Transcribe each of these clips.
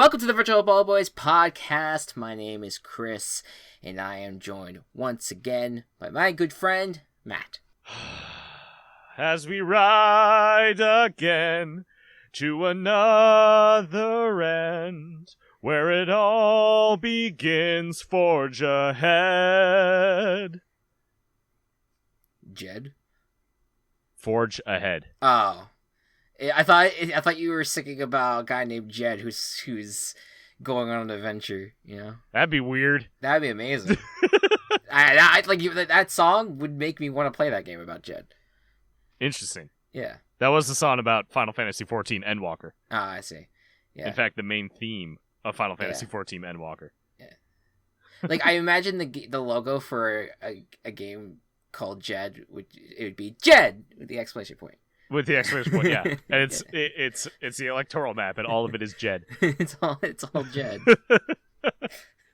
Welcome to the Virtual Ball Boys podcast. My name is Chris, and I am joined once again by my good friend, Matt. As we ride again to another end, where it all begins, forge ahead. Jed? Forge ahead. Oh. I thought you were singing about a guy named Jed who's going on an adventure, you know? That'd be weird. That'd be amazing. I like that song would make me want to play that game about Jed. Interesting. Yeah. That was the song about Final Fantasy XIV Endwalker. Ah, I see. Yeah. In fact, the main theme of Final Fantasy XIV Endwalker. Yeah. Like, I imagine the logo for a game called Jed it would be Jed with the exclamation point. With the exclamation point, yeah. And it's the electoral map, and all of it is Jed. it's all Jed.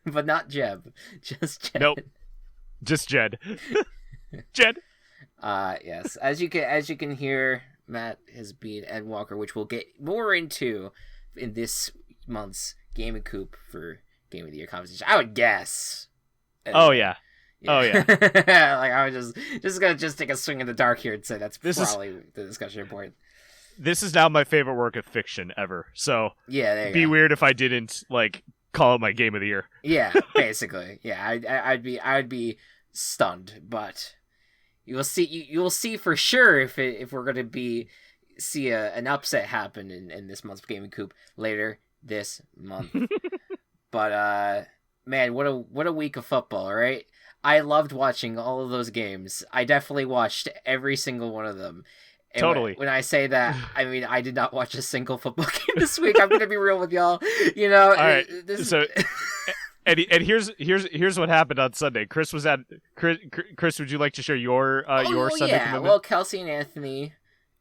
But not Jeb. Just Jed. Nope. Just Jed. Jed. Yes. As you can hear, Matt has been Endwalker, which we'll get more into in this month's Game and Coop for Game of the Year conversation. I would guess. Oh yeah. Oh yeah. Like I was just gonna take a swing in the dark here and say this probably the discussion point. This is now my favorite work of fiction ever. So yeah, there you be go. weird if I didn't call it my Game of the Year. Yeah, basically. Yeah, I'd be stunned, but you will see for sure if we're gonna see an upset happen in this month's Game and Coop later this month. But man, what a week of football, right? I loved watching all of those games. I definitely watched every single one of them. And totally. When I say that, I mean I did not watch a single football game this week. I'm gonna be real with y'all. You know. All right. And here's what happened on Sunday. Chris, would you like to share your Sunday commitment? Well, Kelsey and Anthony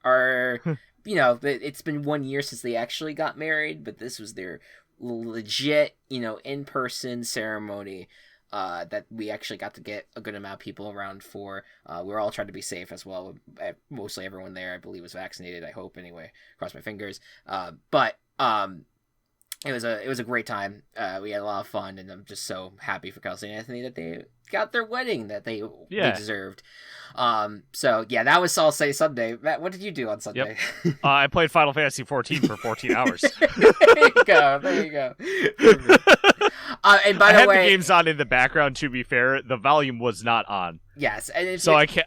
are, it's been 1 year since they actually got married, but this was their legit, in-person ceremony. That we actually got to get a good amount of people around for. We're all trying to be safe as well. Mostly everyone there, I believe, was vaccinated. I hope anyway. Cross my fingers. But it was a great time. We had a lot of fun, and I'm just so happy for Kelsey and Anthony that they got their wedding that they deserved. So yeah, that was All Say Sunday. Matt, what did you do on Sunday? Yep. I played Final Fantasy XIV for 14 hours. There you go. And by the way, the games on in the background. To be fair, the volume was not on. Yes, and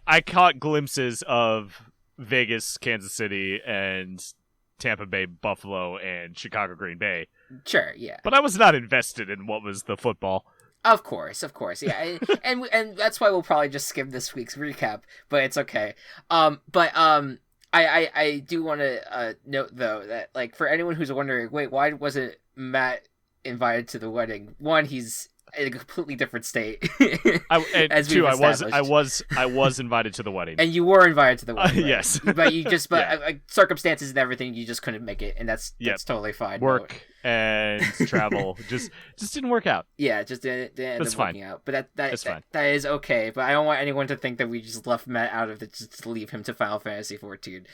I caught glimpses of Vegas, Kansas City, and Tampa Bay, Buffalo, and Chicago, Green Bay. Sure, yeah. But I was not invested in what was the football. Of course, yeah, and that's why we'll probably just skim this week's recap, but it's okay. I do want to note though that for anyone who's wondering, wait, why wasn't Matt invited to the wedding? One, he's in a completely different state. Two, I was invited to the wedding, and you were invited to the wedding. Right? Yes, but you just circumstances and everything, you just couldn't make it, and that's totally fine. Work and travel just didn't work out. Yeah, it just didn't end up working out. But that's fine. That is okay. But I don't want anyone to think that we just left Matt out of it just to leave him to Final Fantasy XIV.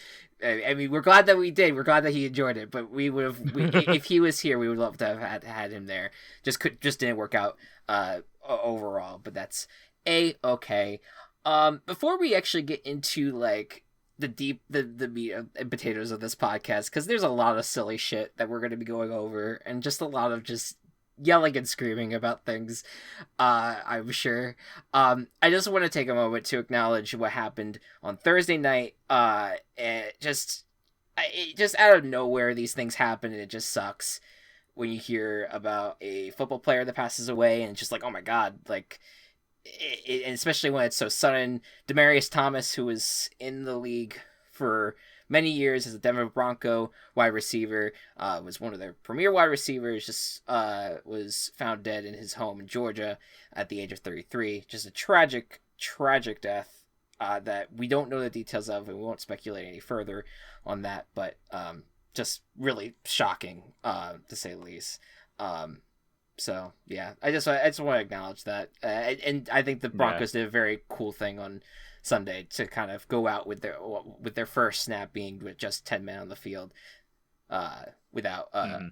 I mean, we're glad that we did. We're glad that he enjoyed it. But we would have, if he was here, we would love to have had him there. Just didn't work out overall. But that's okay. Before we actually get into the meat and potatoes of this podcast, because there's a lot of silly shit that we're going to be going over, and just a lot of just yelling and screaming about things, I'm sure. I just want to take a moment to acknowledge what happened on Thursday night. And just out of nowhere, these things happen, and it just sucks when you hear about a football player that passes away, and it's just oh my god, and especially when it's so sudden. Demaryius Thomas, who was in the league for many years as a Denver Bronco wide receiver, was one of their premier wide receivers, just was found dead in his home in Georgia at the age of 33. Just a tragic death that we don't know the details of, and we won't speculate any further on that, but just really shocking, to say the least. So yeah, I just want to acknowledge that, and I think the Broncos did a very cool thing on Sunday to kind of go out with their first snap being with just 10 men on the field. without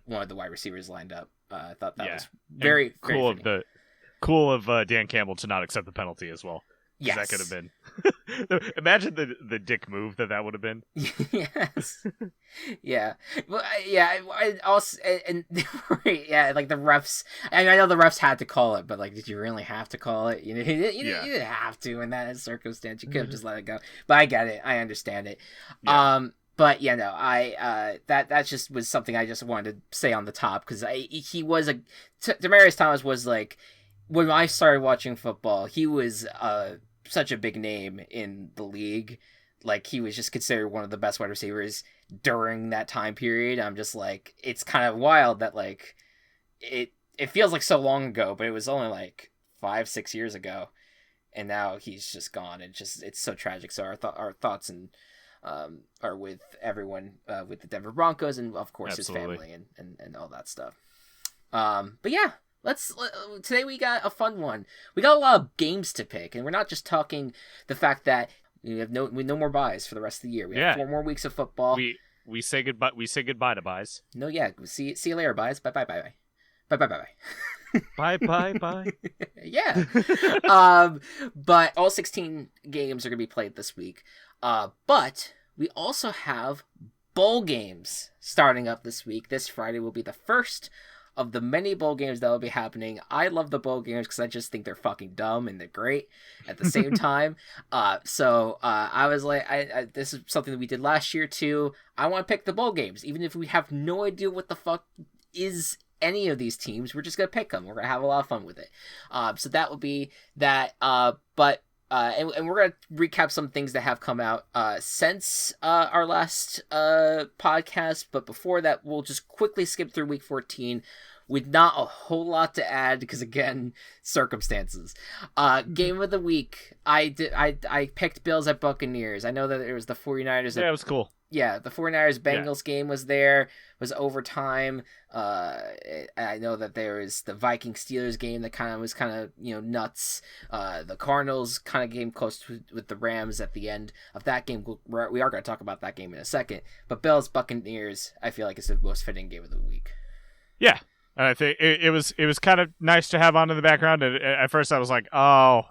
one of the wide receivers lined up. I thought that was very cool. Cool of Dan Campbell to not accept the penalty as well. Yes, that could have been. Imagine the dick move that would have been. Yes. Yeah. Well, yeah. I also and yeah, like the refs. I know the refs had to call it, but like, did you really have to call it? You didn't have to in that circumstance. You could have just let it go. But I get it. I understand it. Yeah. But yeah, no, that just was something I just wanted to say on the top, because he was Demaryius Thomas was like, when I started watching football, he was such a big name in the league. Like, he was just considered one of the best wide receivers during that time period. I'm just like, it's kind of wild that like it feels like so long ago, but it was only like 5-6 years ago, and now he's just gone. It's so tragic. So our thoughts and are with everyone with the Denver Broncos, and of course Absolutely. his family and all that stuff. But yeah, today we got a fun one. We got a lot of games to pick, and we're not just talking the fact that we have no more buys for the rest of the year. We have 4 more weeks of football. We say goodbye. We say goodbye to buys. No, yeah. See you later, buys. Bye. Bye. Yeah. But all 16 games are gonna be played this week. But we also have bowl games starting up this week. This Friday will be the first of the many bowl games that will be happening. I love the bowl games because I just think they're fucking dumb and they're great at the same time. So I was like, this is something that we did last year too. I want to pick the bowl games, even if we have no idea what the fuck is any of these teams. We're just gonna pick them. We're gonna have a lot of fun with it. So that will be that. And we're going to recap some things that have come out since our last podcast. But before that, we'll just quickly skip through week 14 with not a whole lot to add because, again, circumstances. Game of the week, I picked Bills at Buccaneers. I know that it was the 49ers. Yeah, it was cool. Yeah, the 49ers-Bengals game was overtime. I know that there was the Vikings-Steelers game that was nuts. The Cardinals kind of came close with the Rams at the end of that game. We are going to talk about that game in a second. But Bills-Buccaneers, I feel like, is the most fitting game of the week. Yeah, and I think it was kind of nice to have on in the background. And at first I was like, oh,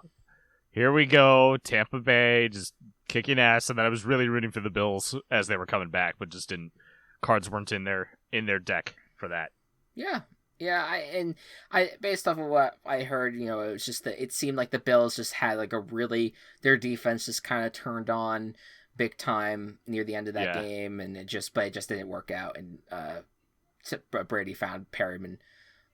here we go, Tampa Bay, just kicking ass, and then I was really rooting for the Bills as they were coming back, but just cards weren't in their deck for that. Yeah. I based off of what I heard, it was just that it seemed like the Bills just had like their defense just kind of turned on big time near the end of that game, and it just didn't work out, and Brady found Perryman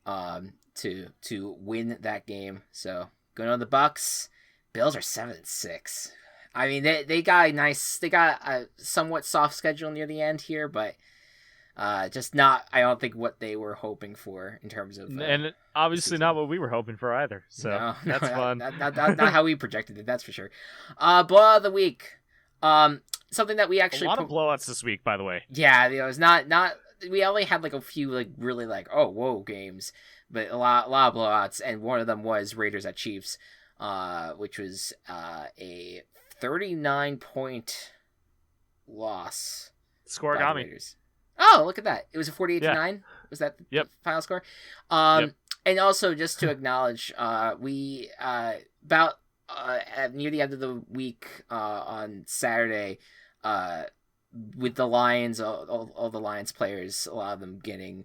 to win that game. So going on the Bucs, Bills are 7-6. I mean, they got a somewhat soft schedule near the end here, but just not, I don't think, what they were hoping for in terms of... and obviously not what we were hoping for either, so that's fun. Not how we projected it, that's for sure. Blowout of the week. Something that we actually... A lot of blowouts this week, by the way. Yeah, it was not... We only had like a few like really like, oh, whoa games, but a lot of blowouts, and one of them was Raiders at Chiefs, which was a 39-point loss. Score got me. Oh, look at that. It was a 48-9. Was that the final score? And also, just to acknowledge, we about near the end of the week on Saturday, with the Lions, all the Lions players, a lot of them getting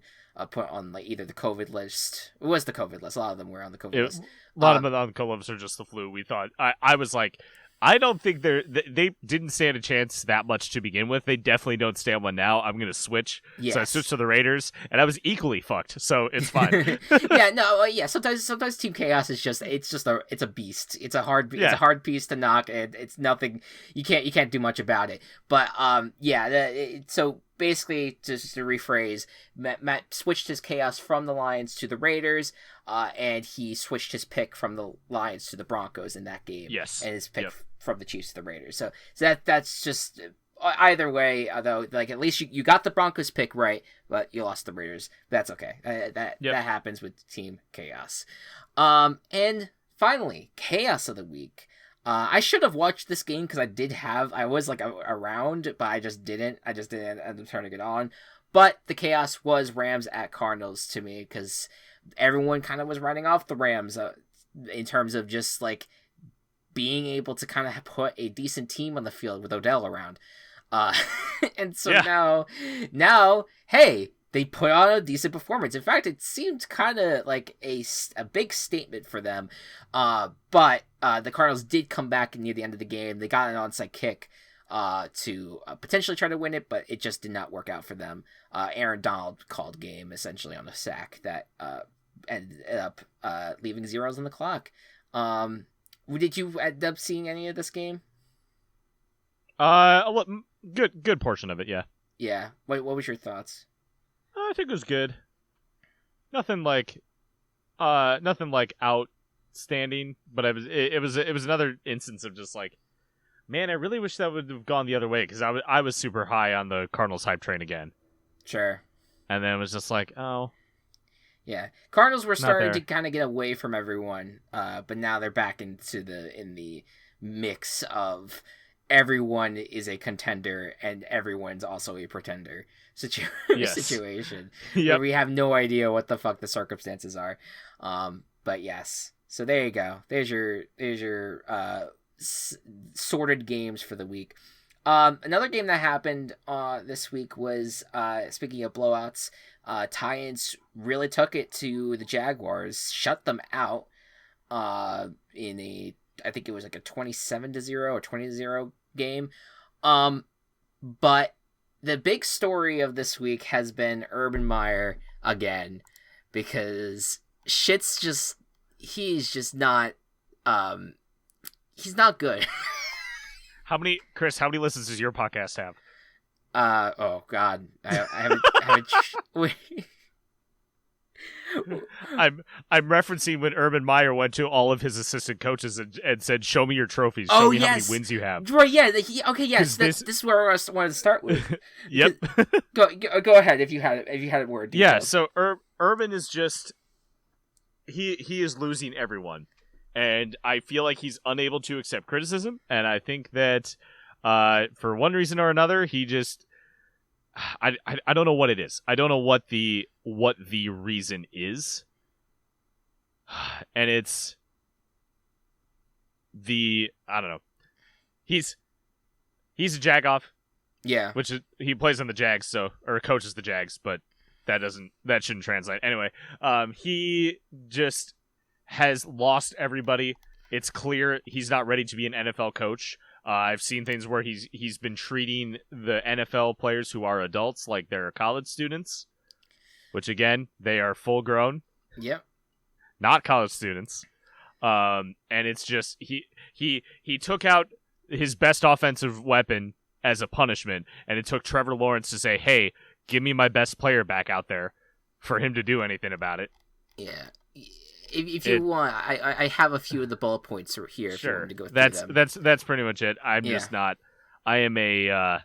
put on like either the COVID list. It was the COVID list. A lot of them were on the COVID list. A lot of them on the COVID list are just the flu. We thought. I was like, I don't think they didn't stand a chance that much to begin with. They definitely don't stand one now. I'm going to switch. Yes. So I switched to the Raiders, and I was equally fucked. So it's fine. Sometimes Team Chaos is just it's a beast. It's a hard piece to knock, and it's nothing. You can't do much about it. But so basically, just to rephrase, Matt switched his Chaos from the Lions to the Raiders, and he switched his pick from the Lions to the Broncos in that game. Yes, and his pick from the Chiefs to the Raiders. So that's just either way. Though, like at least you got the Broncos pick right, but you lost the Raiders. That's okay. That happens with Team Chaos. And finally, Chaos of the Week. I should have watched this game because I was like around, but I just didn't end up turning it on. But the chaos was Rams at Cardinals to me, because everyone kind of was writing off the Rams in terms of just like being able to kind of put a decent team on the field with Odell around. And so now, hey, they put on a decent performance. In fact, it seemed kind of like a big statement for them. But the Cardinals did come back near the end of the game. They got an onside kick to potentially try to win it, but it just did not work out for them. Aaron Donald called game essentially on a sack that ended up leaving zeros on the clock. Did you end up seeing any of this game? Good portion of it, yeah. Yeah. What was your thoughts? I think it was good. Nothing like outstanding, but it was another instance of just like, man, I really wish that would have gone the other way, because I was super high on the Cardinals hype train again. Sure. And then it was just like, oh. Yeah, Cardinals were starting to kind of get away from everyone, but now they're back in the mix of everyone is a contender and everyone's also a pretender situation. Yep. Where we have no idea what the fuck the circumstances are. But yes, so there you go. There's your sorted games for the week. Another game that happened this week was, speaking of blowouts, Titans really took it to the Jaguars, shut them out in I think it was like a 27-0 or 20-0 game. But the big story of this week has been Urban Meyer again, because he's not good. How many listens does your podcast have? Oh God, I haven't wait. I'm referencing when Urban Meyer went to all of his assistant coaches and said, "Show me your trophies. Show me how many wins you have." Right? Yeah. Yes. This is where I wanted to start with. Yep. Go ahead if you had it more detailed. Yeah. So Urban is just he is losing everyone, and I feel like he's unable to accept criticism, and I think that for one reason or another, he just I don't know what it is. I don't know what the reason is. And it's I don't know. He's a Jagoff. Yeah. Which he plays on the Jags, or coaches the Jags, but that shouldn't translate. Anyway, he just has lost everybody. It's clear he's not ready to be an NFL coach. I've seen things where he's been treating the NFL players who are adults like they're college students, which again, they are full grown. Yep. Not college students. And it's just he took out his best offensive weapon as a punishment, and it took Trevor Lawrence to say, "Hey, give me my best player back out there," for him to do anything about it. Yeah. If you want, I have a few of the bullet points here. If sure, you want to go through them. That's pretty much it. I'm just not. I am a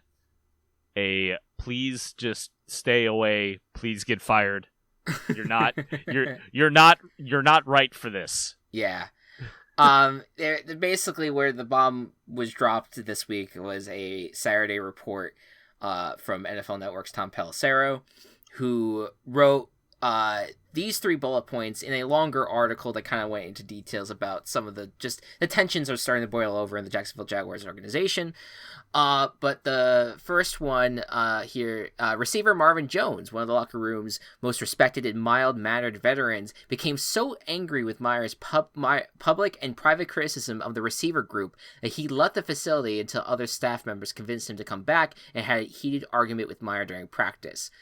please just stay away. Please get fired. You're not. you're not right for this. Yeah. Basically where the bomb was dropped this week was a Saturday report from NFL Network's Tom Pelissero, who wrote these 3 bullet points in a longer article that kind of went into details about some of the tensions are starting to boil over in the Jacksonville Jaguars organization. But the first one here, receiver Marvin Jones, one of the locker room's most respected and mild-mannered veterans, became so angry with Meyer's public and private criticism of the receiver group that he left the facility until other staff members convinced him to come back, and had a heated argument with Meyer during practice.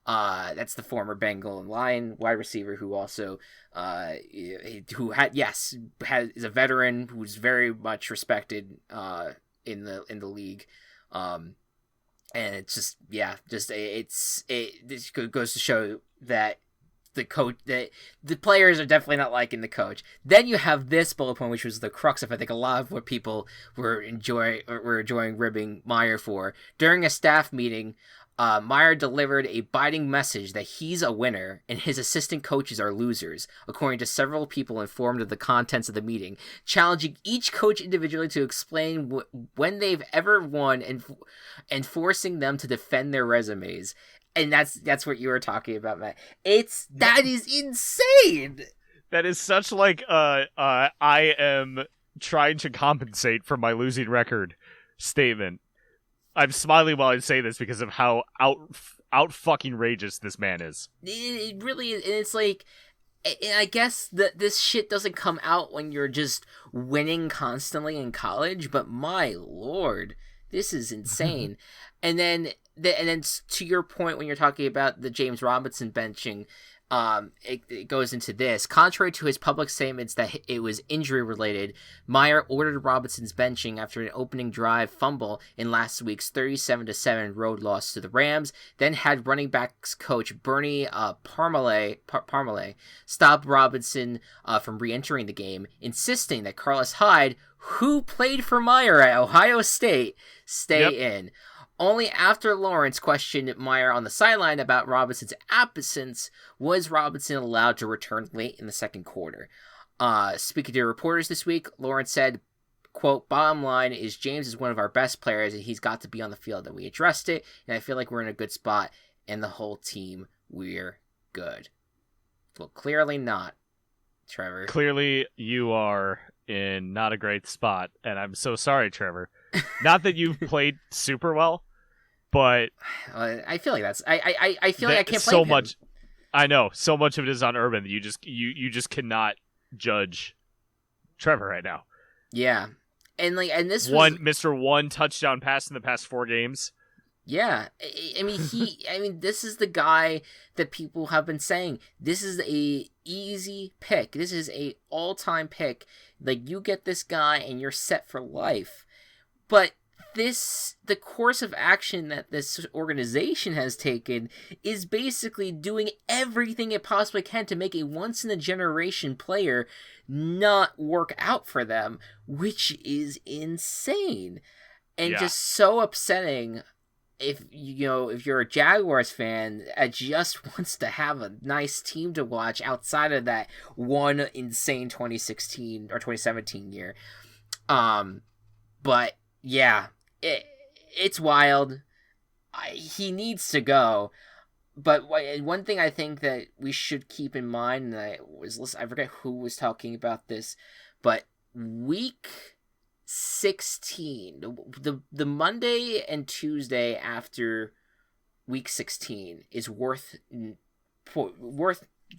That's the former Bengal and Lion wide receiver who also, is a veteran who's very much respected, in the league. And it's just, this goes to show that the coach, that the players are definitely not liking the coach. Then you have this bullet point, which was the crux of, I think, a lot of what people were enjoying ribbing Meyer for. During a staff meeting, Meyer delivered a biting message that he's a winner and his assistant coaches are losers, according to several people informed of the contents of the meeting, challenging each coach individually to explain when they've ever won and forcing them to defend their resumes. And that's what you were talking about, Matt. That is insane. That is such like I am trying to compensate for my losing record statement. I'm smiling while I say this because of how out fucking rageous this man is. It really is. And it's like, and I guess that this shit doesn't come out when you're just winning constantly in college, but my lord, this is insane. And then to your point when you're talking about the James Robinson benching, it goes into this. Contrary to his public statements that it was injury related, Meyer ordered Robinson's benching after an opening drive fumble in last week's 37-7 road loss to the Rams, then had running backs coach Bernie Parmalee stop Robinson from re-entering the game, insisting that Carlos Hyde, who played for Meyer at Ohio State, stay in. Only after Lawrence questioned Meyer on the sideline about Robinson's absence was Robinson allowed to return late in the second quarter. Speaking to reporters this week, Lawrence said, quote, "Bottom line is James is one of our best players and he's got to be on the field, and we addressed it, and I feel like we're in a good spot, and the whole team, we're good." Well, clearly not, Trevor. Clearly you are in not a great spot, and I'm so sorry, Trevor. Not that you've played super well, but I feel like that's I feel like I can't play so him. much. I know so much of it is on Urban that you just cannot judge Trevor right now. Yeah, and this Mr. One touchdown pass in the past 4 games. Yeah, I mean this is the guy that people have been saying this is a easy pick. This is a all-time pick. Like, you get this guy and you're set for life. But the course of action that this organization has taken is basically doing everything it possibly can to make a once-in-a-generation player not work out for them, which is insane and just so upsetting. If you're a Jaguars fan that just wants to have a nice team to watch outside of that one insane 2016 or 2017 year, but yeah, it's wild. He needs to go. But one thing I think that we should keep in mind, and I forget who was talking about this, but week 16, the Monday and Tuesday after week 16 is worth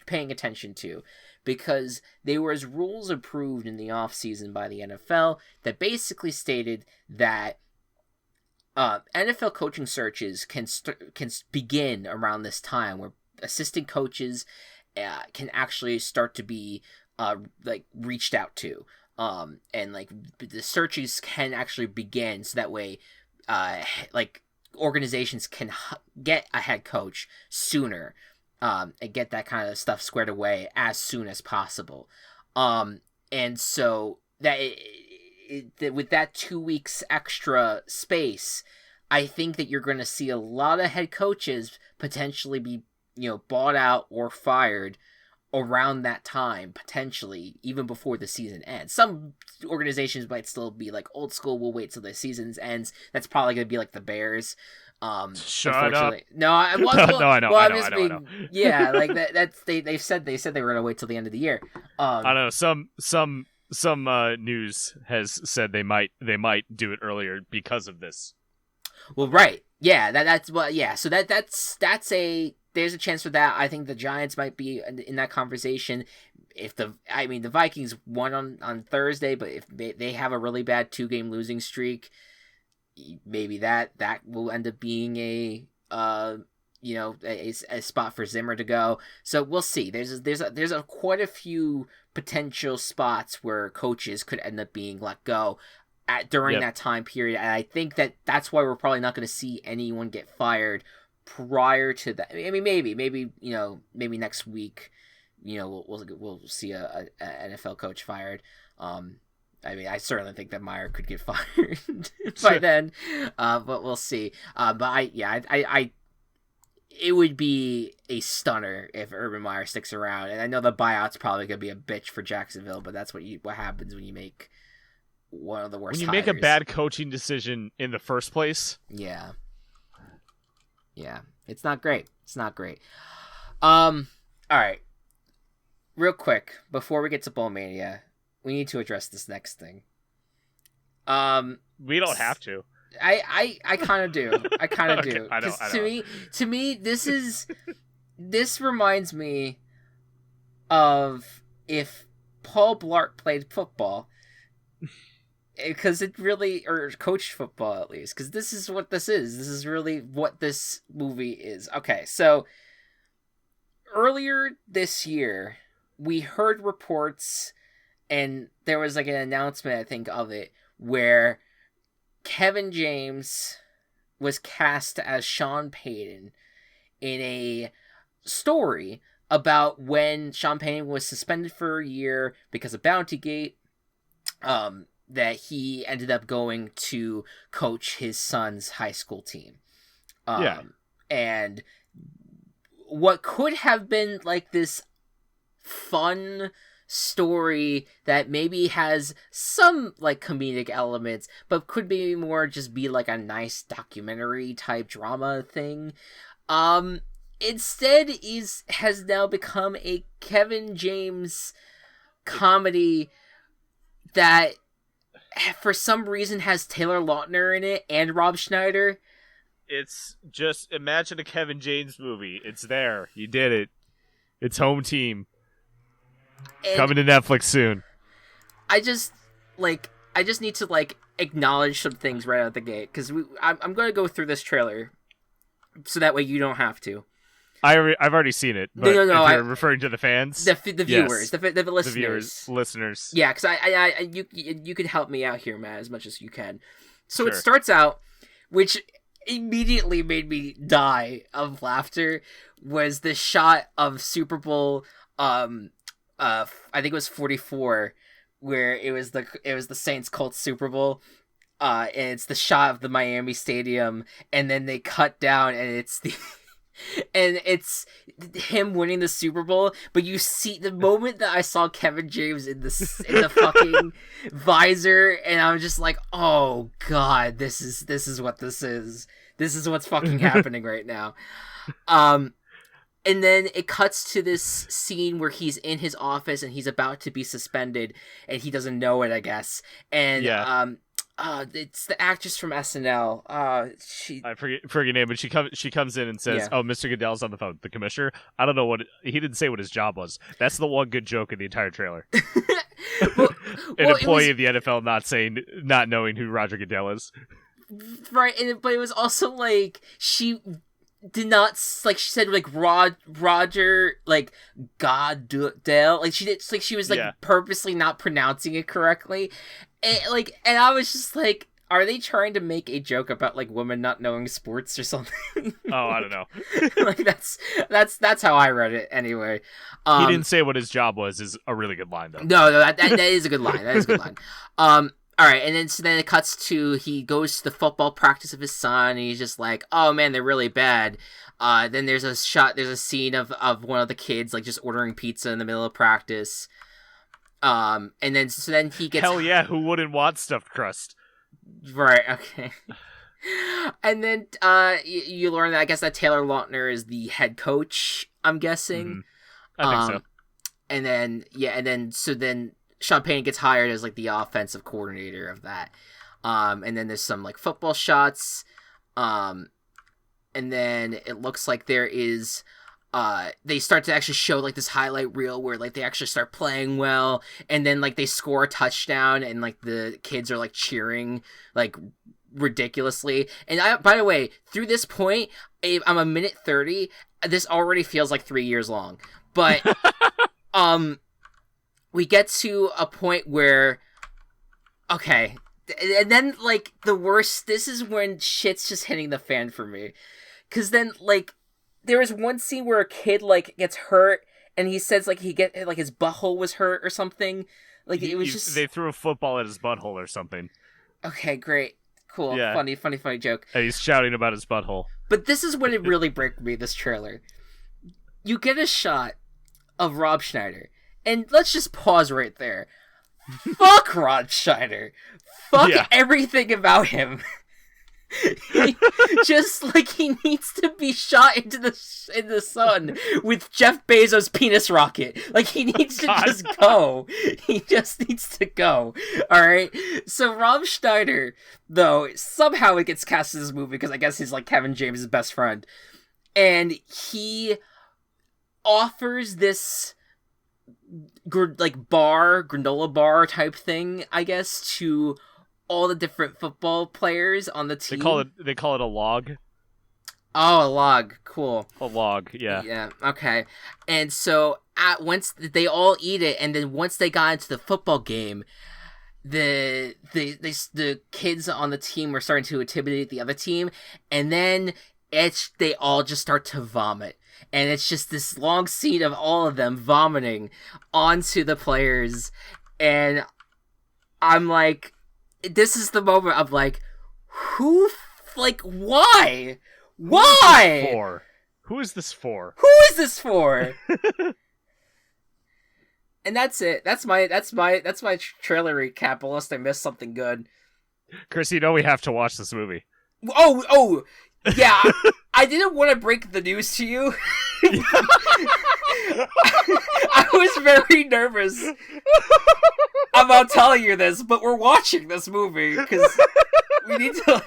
paying attention to, because there was rules approved in the offseason by the NFL that basically stated that NFL coaching searches can begin around this time, where assistant coaches can actually start to be reached out to. And the searches can actually begin, so that way organizations can get a head coach sooner, and get that kind of stuff squared away as soon as possible. And so that with that 2 weeks extra space, I think that you're going to see a lot of head coaches potentially be bought out or fired around that time, potentially even before the season ends. Some organizations might still be like old school, we'll wait till the season ends. That's probably going to be like the Bears. Shut up. No, I know. I know. Yeah, like that's they said they were going to wait till the end of the year. I know some news has said they might do it earlier because of this. Well, right. Yeah, that's what. Yeah, so that's there's a chance for that. I think the Giants might be in that conversation. If the Vikings won on Thursday, but if they have a really bad 2-game losing streak, maybe that will end up being a spot for Zimmer to go. So we'll see. There's quite a few potential spots where coaches could end up being let go during that time period, and I think that's why we're probably not going to see anyone get fired prior to that. I mean, maybe next week, we'll see a NFL coach fired. I certainly think that Meyer could get fired by then, but we'll see. But it would be a stunner if Urban Meyer sticks around, and I know the buyout's probably gonna be a bitch for Jacksonville, but that's what happens when you make one of the worst. When you make a bad coaching decision in the first place. Yeah. It's not great. All right. Real quick, before we get to Bowl Mania, we need to address this next thing. We don't have to. I kind of do. I kind of Okay, do. I know. To me, this reminds me of if Paul Blart played football, because it really, or coached football at least, because this is what this is. This is really what this movie is. Okay, so earlier this year, we heard reports, and there was like an announcement, I think, of it, where Kevin James was cast as Sean Payton in a story about when Sean Payton was suspended for a year because of Bountygate, that he ended up going to coach his son's high school team. And what could have been like this fun story that maybe has some like comedic elements, but could be more just be like a nice documentary type drama thing, instead has now become a Kevin James comedy that for some reason has Taylor Lautner in it and Rob Schneider. It's just, imagine a Kevin James movie. It's there. You did it. It's home team. And coming to Netflix soon. I just need to like acknowledge some things right out the gate, because I'm going to go through this trailer so that way you don't have to. I've already seen it. But no. If you're referring to the fans, the viewers, yes. the listeners, listeners. Yeah, because you can help me out here, Matt, as much as you can. So Sure. It starts out, which immediately made me die of laughter, was the shot of Super Bowl. I think it was 44, where it was the Saints Colts Super Bowl, and it's the shot of the Miami Stadium, and then they cut down, and it's him winning the Super Bowl. But you see the moment that I saw Kevin James in the fucking visor, and I was just like, oh god, this is what this is. This is what's fucking happening right now. And then it cuts to this scene where he's in his office and he's about to be suspended, and he doesn't know it, I guess. And it's the actress from SNL. I forget her name, but she comes in and says, "Oh, Mr. Goodell's on the phone. The commissioner. I don't know he didn't say what his job was. That's the one good joke in the entire trailer. An employee of the NFL not knowing who Roger Goodell is. Right, but it was also like she did not, like, she said like Roger like Goodell, like she did, like she was like purposely not pronouncing it correctly, and I was just like, are they trying to make a joke about like women not knowing sports or something? Oh, I don't know. Like that's how I read it anyway. He didn't say what his job was is a really good line though. No, that is a good line. That is a good line. All right, and then it cuts to he goes to the football practice of his son, and he's just like, oh man, they're really bad. Then there's a scene of one of the kids like just ordering pizza in the middle of practice. And then he gets, hell yeah, who wouldn't want stuffed crust? Right, okay. And then you learn that I guess that Taylor Lautner is the head coach, I'm guessing. Mm-hmm. I think so. And then Sean Payton gets hired as like the offensive coordinator of that. And then there's some like football shots. And then it looks like there is they start to actually show like this highlight reel where like they actually start playing well, and then like they score a touchdown, and like the kids are like cheering like ridiculously. And by the way, through this point, I'm a minute 30. This already feels like 3 years long. But we get to a point where, okay, and then, like, the worst, this is when shit's just hitting the fan for me. Because then, like, there was one scene where a kid, like, gets hurt, and he says, like, his butthole was hurt or something. Like, it was just... They threw a football at his butthole or something. Okay, great. Cool. Yeah. Funny joke. And he's shouting about his butthole. But this is when it really broke me, this trailer. You get a shot of Rob Schneider. And let's just pause right there. Fuck Rob Schneider. Fuck everything about him. Just like he needs to be shot into the sun with Jeff Bezos' penis rocket. Like he needs to just go. He just needs to go. All right. So Rob Schneider, though, somehow it gets cast in this movie because I guess he's like Kevin James' best friend, and he offers this granola bar type thing, I guess, to all the different football players on the team. They call it a log. Oh, a log. Cool. A log, yeah. Yeah, okay. And so once they all eat it, and then once they got into the football game, the kids on the team were starting to intimidate the other team, and then they all just start to vomit. And it's just this long scene of all of them vomiting onto the players, and I'm like, this is the moment of like, why? Who is this for? And that's it. That's my trailer recap. Unless I missed something good. Chris, you know we have to watch this movie. Oh, yeah. I didn't want to break the news to you. I was very nervous about telling you this, but we're watching this movie because we need to.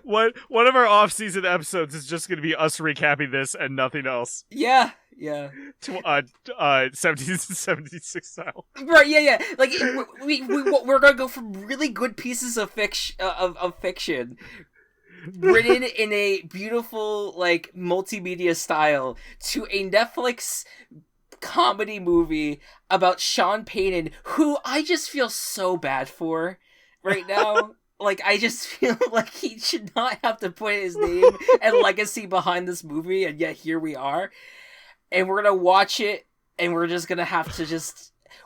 One of our off-season episodes is just going to be us recapping this and nothing else. Yeah. 1776 style. Right, yeah. Like we're gonna go from really good pieces of fiction, written in a beautiful like multimedia style, to a Netflix comedy movie about Sean Payton, who I just feel so bad for right now. Like, I just feel like he should not have to put his name and legacy behind this movie, and yet here we are. And we're gonna watch it, and we're just gonna have to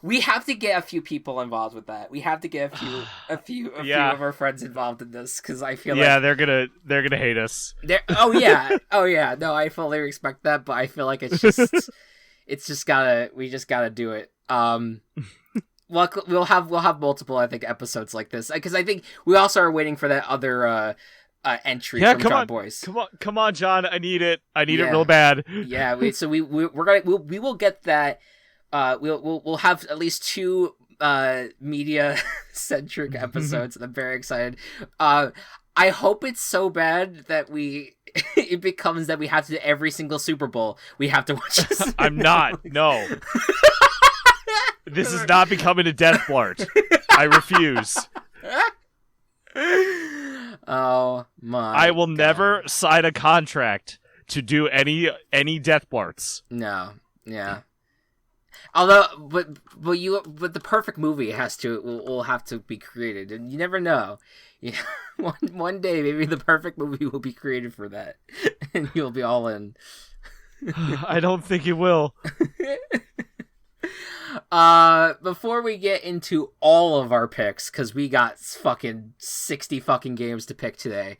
we have to get a few people involved with that. We have to get a few of our friends involved in this, because I feel like they're gonna hate us. Oh yeah. No, I fully respect that, but I feel like we just gotta do it. We'll have multiple, I think, episodes like this, because I think we also are waiting for that other entry from John Boyce. Come on, John. I need it. I need it real bad. Yeah. We will get that. We'll have at least 2 media centric episodes, and I'm very excited. I hope it's so bad that it becomes that we have to do every single Super Bowl. We have to watch this. I'm not. No. This is not becoming a death blart. I refuse. Oh my! I will never sign a contract to do any death blarts. No, yeah. Although, but the perfect movie will have to be created, and you never know. Yeah, one day maybe the perfect movie will be created for that, and you'll be all in. I don't think it will. Before we get into all of our picks, because we got fucking 60 fucking games to pick today,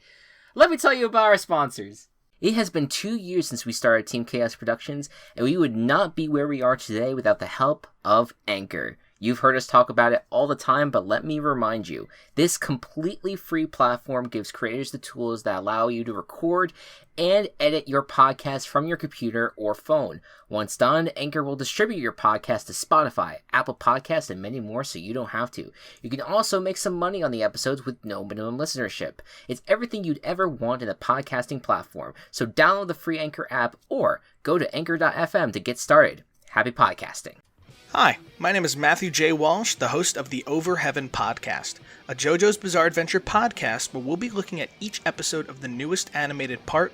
let me tell you about our sponsors. It has been 2 years since we started Team Chaos Productions, and we would not be where we are today without the help of Anchor. You've heard us talk about it all the time, but let me remind you, this completely free platform gives creators the tools that allow you to record and edit your podcast from your computer or phone. Once done, Anchor will distribute your podcast to Spotify, Apple Podcasts, and many more, so you don't have to. You can also make some money on the episodes with no minimum listenership. It's everything you'd ever want in a podcasting platform, so download the free Anchor app or go to anchor.fm to get started. Happy podcasting. Hi, my name is Matthew J. Walsh, the host of the Over Heaven podcast, a JoJo's Bizarre Adventure podcast where we'll be looking at each episode of the newest animated Part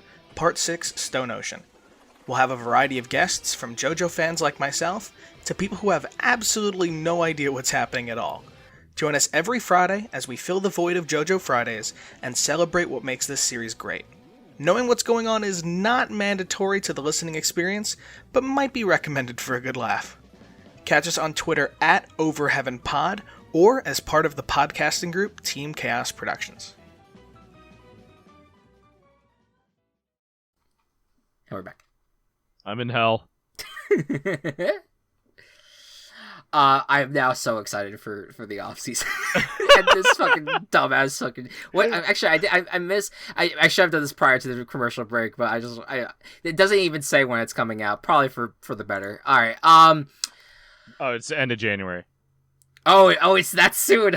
6, Stone Ocean. We'll have a variety of guests, from JoJo fans like myself to people who have absolutely no idea what's happening at all. Join us every Friday as we fill the void of JoJo Fridays and celebrate what makes this series great. Knowing what's going on is not mandatory to the listening experience, but might be recommended for a good laugh. Catch us on Twitter at OverHeavenPod or as part of the podcasting group Team Chaos Productions. And we're back. I'm in hell. I am now so excited for the offseason. And this fucking dumbass fucking... What? Actually, I should have done this prior to the commercial break, but it doesn't even say when it's coming out. Probably for the better. All right. Oh, it's the end of January. Oh, it's that soon.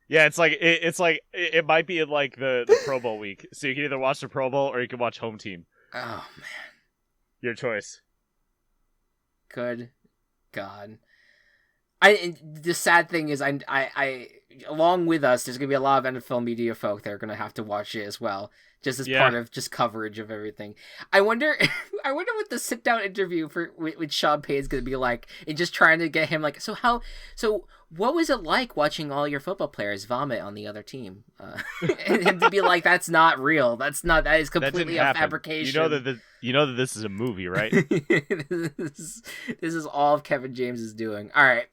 Yeah, it's like it might be in like the Pro Bowl week, so you can either watch the Pro Bowl or you can watch Home Team. Oh man, your choice. Good God. The sad thing is, I along with us, there's gonna be a lot of NFL media folk that are gonna have to watch it as well, just as part of just coverage of everything. I wonder what the sit down interview with Sean Payton's gonna be like, and just trying to get him like, so what was it like watching all your football players vomit on the other team? And him to be like, that's not real. That is completely a fabrication. You know that this is a movie, right? This is all Kevin James is doing. All right.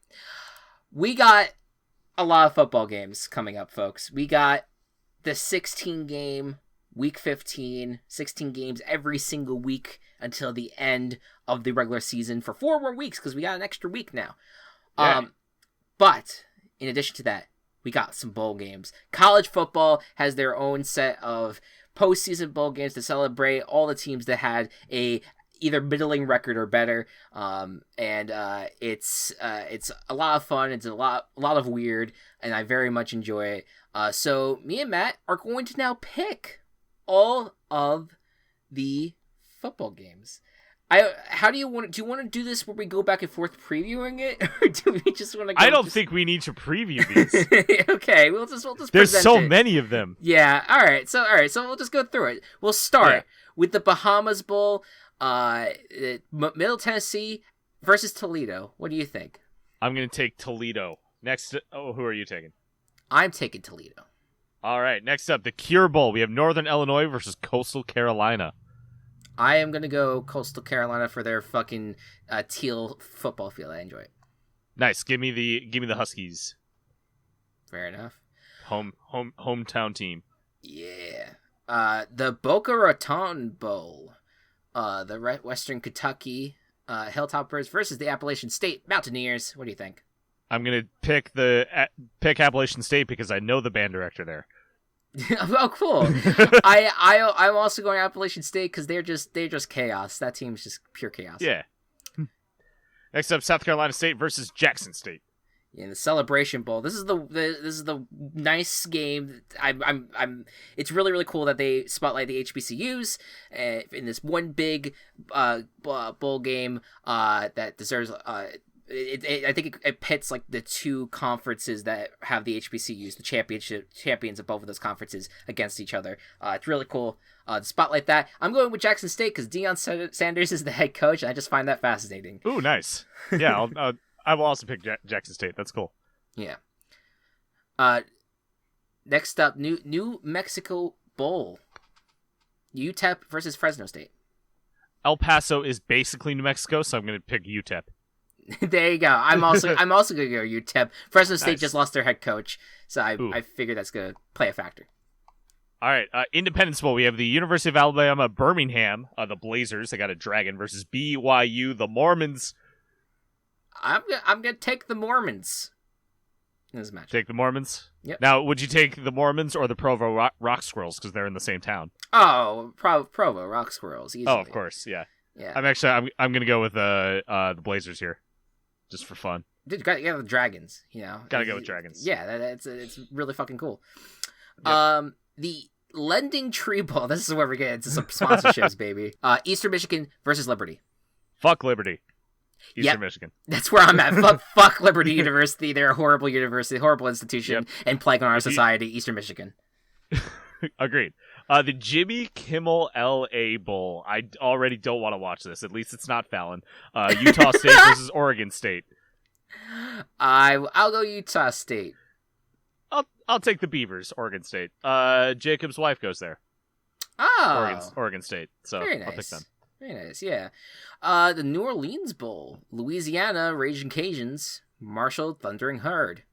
We got a lot of football games coming up, folks. We got the 16 game week 15, 16 games every single week until the end of the regular season for 4 more weeks, because we got an extra week now. Yeah. But in addition to that, we got some bowl games. College football has their own set of postseason bowl games to celebrate all the teams that had a either middling record or better. It's a lot of fun. It's a lot of weird, and I very much enjoy it. So me and Matt are going to now pick all of the football games. How do you want to do this where we go back and forth previewing it, or do we just want to? I don't think we need to preview these. Okay, we'll just. There's so many of them. Yeah. All right. So we'll just go through it. We'll start with the Bahamas Bowl, Middle Tennessee versus Toledo. What do you think? I'm gonna take Toledo. Next. Oh, who are you taking? I'm taking Toledo. All right. Next up, the Cure Bowl. We have Northern Illinois versus Coastal Carolina. I am going to go Coastal Carolina for their fucking teal football field. I enjoy it. Nice. Give me the Huskies. Fair enough. Hometown team. Yeah. The Boca Raton Bowl. The Western Kentucky Hilltoppers versus the Appalachian State Mountaineers. What do you think? I'm going to pick Appalachian State because I know the band director there. Oh, cool. I'm also going Appalachian State because they're just chaos. That team's just pure chaos. Yeah. Next up, South Carolina State versus Jackson State. In the Celebration Bowl, this is the nice game. It's really cool that they spotlight the HBCUs in this one big bowl game that deserves. I think it pits like the two conferences that have the HBCUs, the champions of both of those conferences, against each other. It's really cool to spotlight that. I'm going with Jackson State because Deion Sanders is the head coach, and I just find that fascinating. Ooh, nice. Yeah, I will also pick Jackson State. That's cool. Yeah. Next up, New Mexico Bowl. UTEP versus Fresno State. El Paso is basically New Mexico, so I'm going to pick UTEP. There you go. I'm also gonna go UTEP. Fresno State just lost their head coach, so I figure that's gonna play a factor. All right, Independence Bowl. We have the University of Alabama, Birmingham, the Blazers. They got a dragon versus BYU, the Mormons. I'm gonna take the Mormons in this match. Take the Mormons. Yep. Now, would you take the Mormons or the Provo Rock Squirrels because they're in the same town? Oh, Provo Rock Squirrels. Easily. Oh, of course, yeah. Yeah. I'm gonna go with the Blazers here. Just for fun. Dude, you gotta the dragons, you know. Gotta go with dragons. Yeah, it's really fucking cool. Yep. The Lending Tree Bowl. This is where we get into some sponsorships, baby. Eastern Michigan versus Liberty. Fuck Liberty. Eastern Michigan. That's where I'm at. Fuck Liberty University. They're a horrible university, horrible institution, and plague on our society. Eastern Michigan. Agreed. The Jimmy Kimmel L.A. Bowl. I already don't want to watch this. At least it's not Fallon. Utah State versus Oregon State. I'll go Utah State. I'll take the Beavers. Oregon State. Jacob's wife goes there. Oh, Oregon State. So very nice. I'll pick them. Very nice. Yeah. The New Orleans Bowl. Louisiana Raging Cajuns. Marshall Thundering Herd.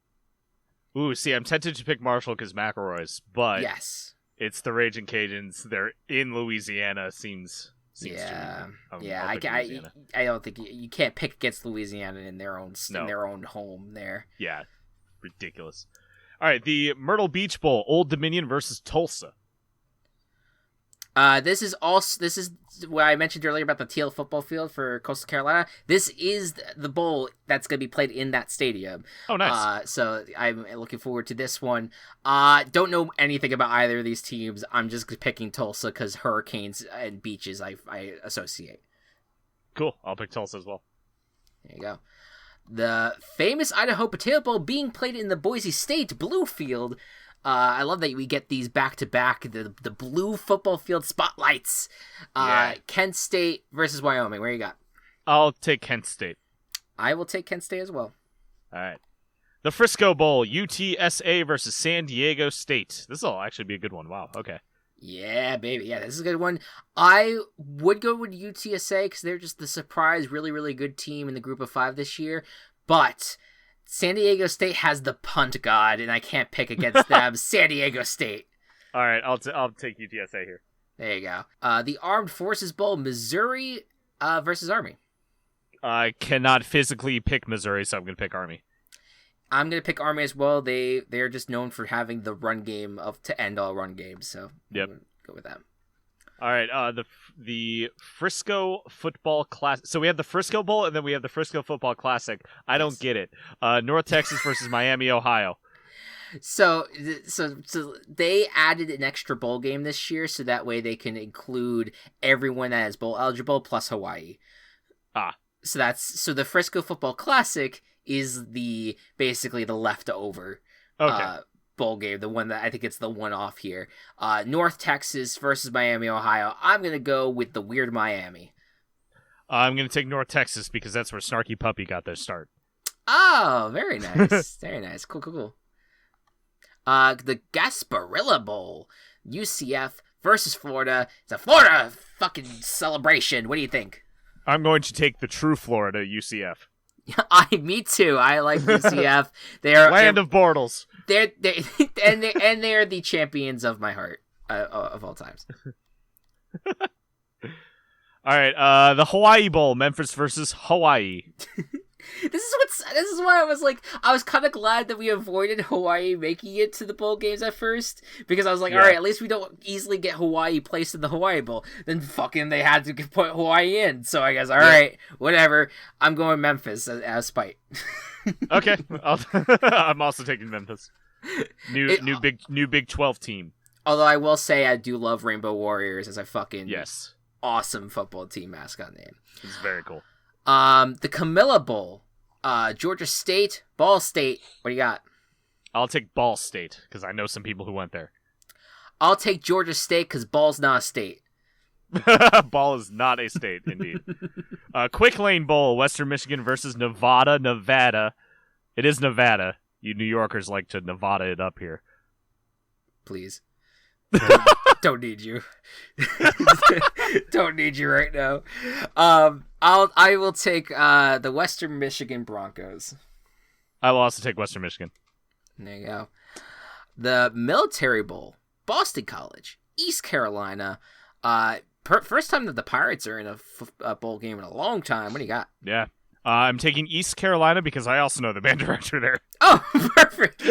Ooh, see, I'm tempted to pick Marshall because McElroy's, but yes. It's the Raging Cajuns. They're in Louisiana. Seems I don't think you can't pick against Louisiana in their own home there. Yeah, ridiculous. All right, the Myrtle Beach Bowl, Old Dominion versus Tulsa. This is what I mentioned earlier about the teal football field for Coastal Carolina. This is the bowl that's going to be played in that stadium. Oh, nice. So I'm looking forward to this one. Don't know anything about either of these teams. I'm just picking Tulsa because hurricanes and beaches I associate. Cool. I'll pick Tulsa as well. There you go. The famous Idaho Potato Bowl being played in the Boise State Blue Field. I love that we get these back-to-back, the blue football field spotlights. Kent State versus Wyoming. Where you got? I'll take Kent State. I will take Kent State as well. All right. The Frisco Bowl, UTSA versus San Diego State. This will actually be a good one. Wow, okay. Yeah, baby. Yeah, this is a good one. I would go with UTSA because they're just the surprise, really, really good team in the group of 5 this year. But San Diego State has the punt god, and I can't pick against them. San Diego State. All right, I'll take UTSA here. There you go. The Armed Forces Bowl, Missouri versus Army. I cannot physically pick Missouri, so I'm going to pick Army. I'm going to pick Army as well. They're just known for having the run game to end all run games, so yep. I'm going to go with them. All right, the Frisco Football Classic. So we have the Frisco Bowl, and then we have the Frisco Football Classic. I don't get it. North Texas versus Miami, Ohio. So they added an extra bowl game this year, so that way they can include everyone that is bowl eligible plus Hawaii. So the Frisco Football Classic is basically the leftover. Okay. Bowl game, the one that I think it's the one off here. North Texas versus Miami, Ohio. I'm going to go with the weird Miami. I'm going to take North Texas because that's where Snarky Puppy got their start. Oh, very nice. Very nice. Cool. The Gasparilla Bowl, UCF versus Florida. It's a Florida fucking celebration. What do you think? I'm going to take the true Florida, UCF. Me too. I like UCF. They're land of Bortles. They're the champions of my heart of all times. All right, the Hawaii Bowl, Memphis versus Hawaii. This is why I was kind of glad that we avoided Hawaii making it to the bowl games at first, because I was like, all right, at least we don't easily get Hawaii placed in the Hawaii Bowl. Then fucking they had to put Hawaii in, so I guess all right, whatever. I'm going Memphis as spite. Okay, I'm also taking Memphis. New Big 12 team. Although I will say I do love Rainbow Warriors as a fucking awesome football team mascot name. It's very cool. The Camilla Bowl, Georgia State, Ball State. What do you got? I'll take Ball State because I know some people who went there. I'll take Georgia State because Ball's not a state. Ball is not a state, indeed. Quick Lane Bowl, Western Michigan versus Nevada. It is Nevada. You New Yorkers like to Nevada it up here. Please. Don't need you. Don't need you right now. I will take the Western Michigan Broncos. I will also take Western Michigan. There you go. The Military Bowl, Boston College, East Carolina. First time that the Pirates are in a bowl game in a long time. What do you got? Yeah. I'm taking East Carolina because I also know the band director there. Oh, perfect.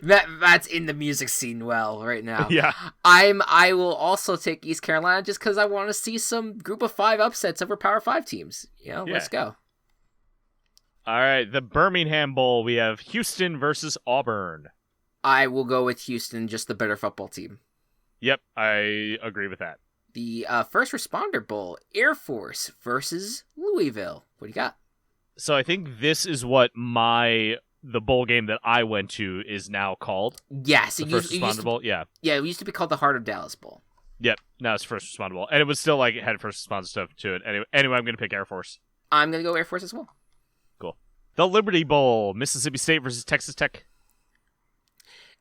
That's in the music scene well right now. Yeah. I will also take East Carolina just because I want to see some group of 5 upsets over Power 5 teams. Let's go. All right, the Birmingham Bowl. We have Houston versus Auburn. I will go with Houston, just the better football team. Yep, I agree with that. The First Responder Bowl, Air Force versus Louisville. What do you got? So I think this is what the bowl game that I went to is now called. Yes. The First Responder Bowl, yeah. Yeah, it used to be called the Heart of Dallas Bowl. Yep, now it's First Responder Bowl. And it was still it had First Responder stuff to it. Anyway, I'm going to pick Air Force. I'm going to go Air Force as well. Cool. The Liberty Bowl, Mississippi State versus Texas Tech.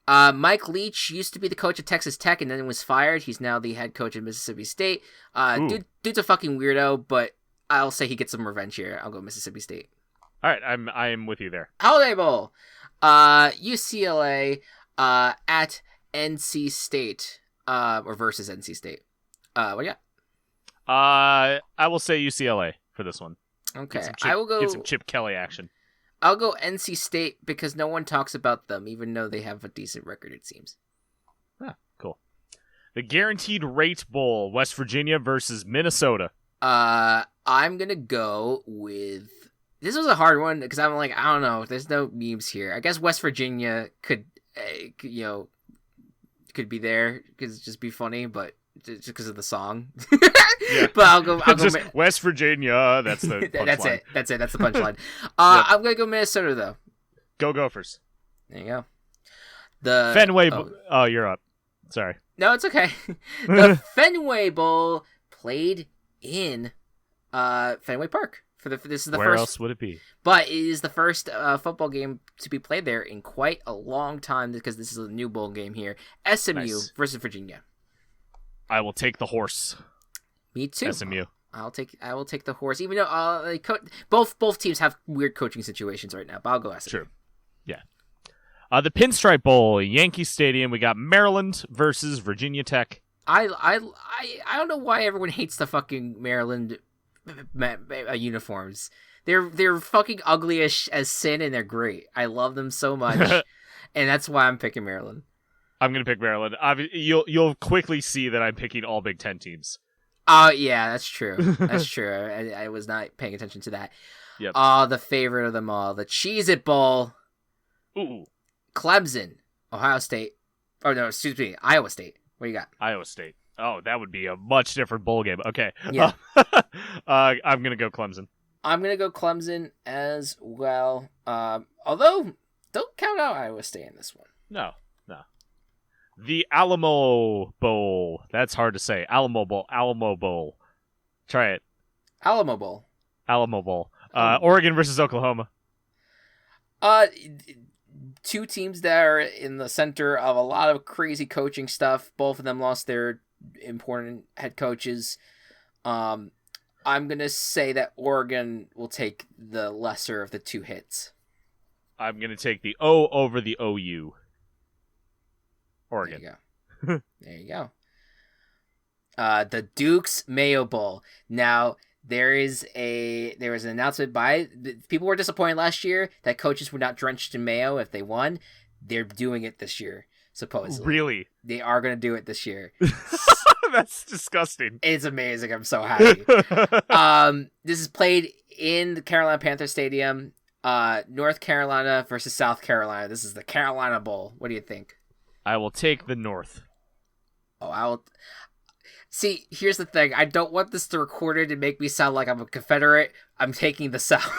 Mike Leach used to be the coach at Texas Tech and then was fired. He's now the head coach at Mississippi State. Dude's a fucking weirdo, but I'll say he gets some revenge here. I'll go Mississippi State. All right, I'm with you there. Holiday Bowl, UCLA at NC State, or versus NC State. What do you got? I will say UCLA for this one. Okay, I will go. Get some Chip Kelly action. I'll go NC State because no one talks about them, even though they have a decent record, it seems. Ah, cool. The Guaranteed Rate Bowl, West Virginia versus Minnesota. I'm gonna go with. This was a hard one because I'm like, I don't know. There's no memes here. I guess West Virginia could be there because it'd just be funny, but just because of the song. Yeah. But I'll go West Virginia. That's the punchline. That's it. That's the punchline. I'm gonna go Minnesota though. Go Gophers. There you go. The Fenway. Oh, you're up. Sorry. No, it's okay. The Fenway Bowl played in Fenway Park. This is the Where first. else would it be? But it is the first football game to be played there in quite a long time because this is a new bowl game here. SMU versus Virginia. I will take the horse. Me too. SMU. I will take the horse, even though both teams have weird coaching situations right now. But I'll go SMU. True. Yeah. The Pinstripe Bowl, Yankee Stadium. We got Maryland versus Virginia Tech. I don't know why everyone hates the fucking Maryland uniforms. They're fucking ugly as sin, and they're great. I love them so much, and that's why I'm picking Maryland. I'm gonna pick Maryland. You'll quickly see that I'm picking all Big Ten teams. Oh yeah, that's true. That's true. I was not paying attention to that. Yep. The favorite of them all, the Cheez-It Bowl. Ooh. Clemson, Ohio State. Oh no, excuse me, Iowa State. What do you got? Iowa State. Oh, that would be a much different bowl game. Okay. Yeah. I'm going to go Clemson. I'm going to go Clemson as well. Although, don't count out Iowa State in this one. No. The Alamo Bowl. That's hard to say. Alamo Bowl. Try it. Alamo Bowl. Oregon versus Oklahoma. Two teams that are in the center of a lot of crazy coaching stuff. Both of them lost their important head coaches. I'm going to say that Oregon will take the lesser of the two hits. I'm going to take the O over the OU. Oregon. There you go. The Duke's Mayo Bowl. Now, there was an announcement by people were disappointed last year that coaches were not drenched in mayo if they won. They're doing it this year, supposedly. Really? They are going to do it this year. That's disgusting. It's amazing. I'm so happy. This is played in the Carolina Panthers Stadium. North Carolina versus South Carolina. This is the Carolina Bowl. What do you think? I will take the North. See, here's the thing. I don't want this to record it and make me sound like I'm a Confederate. I'm taking the South.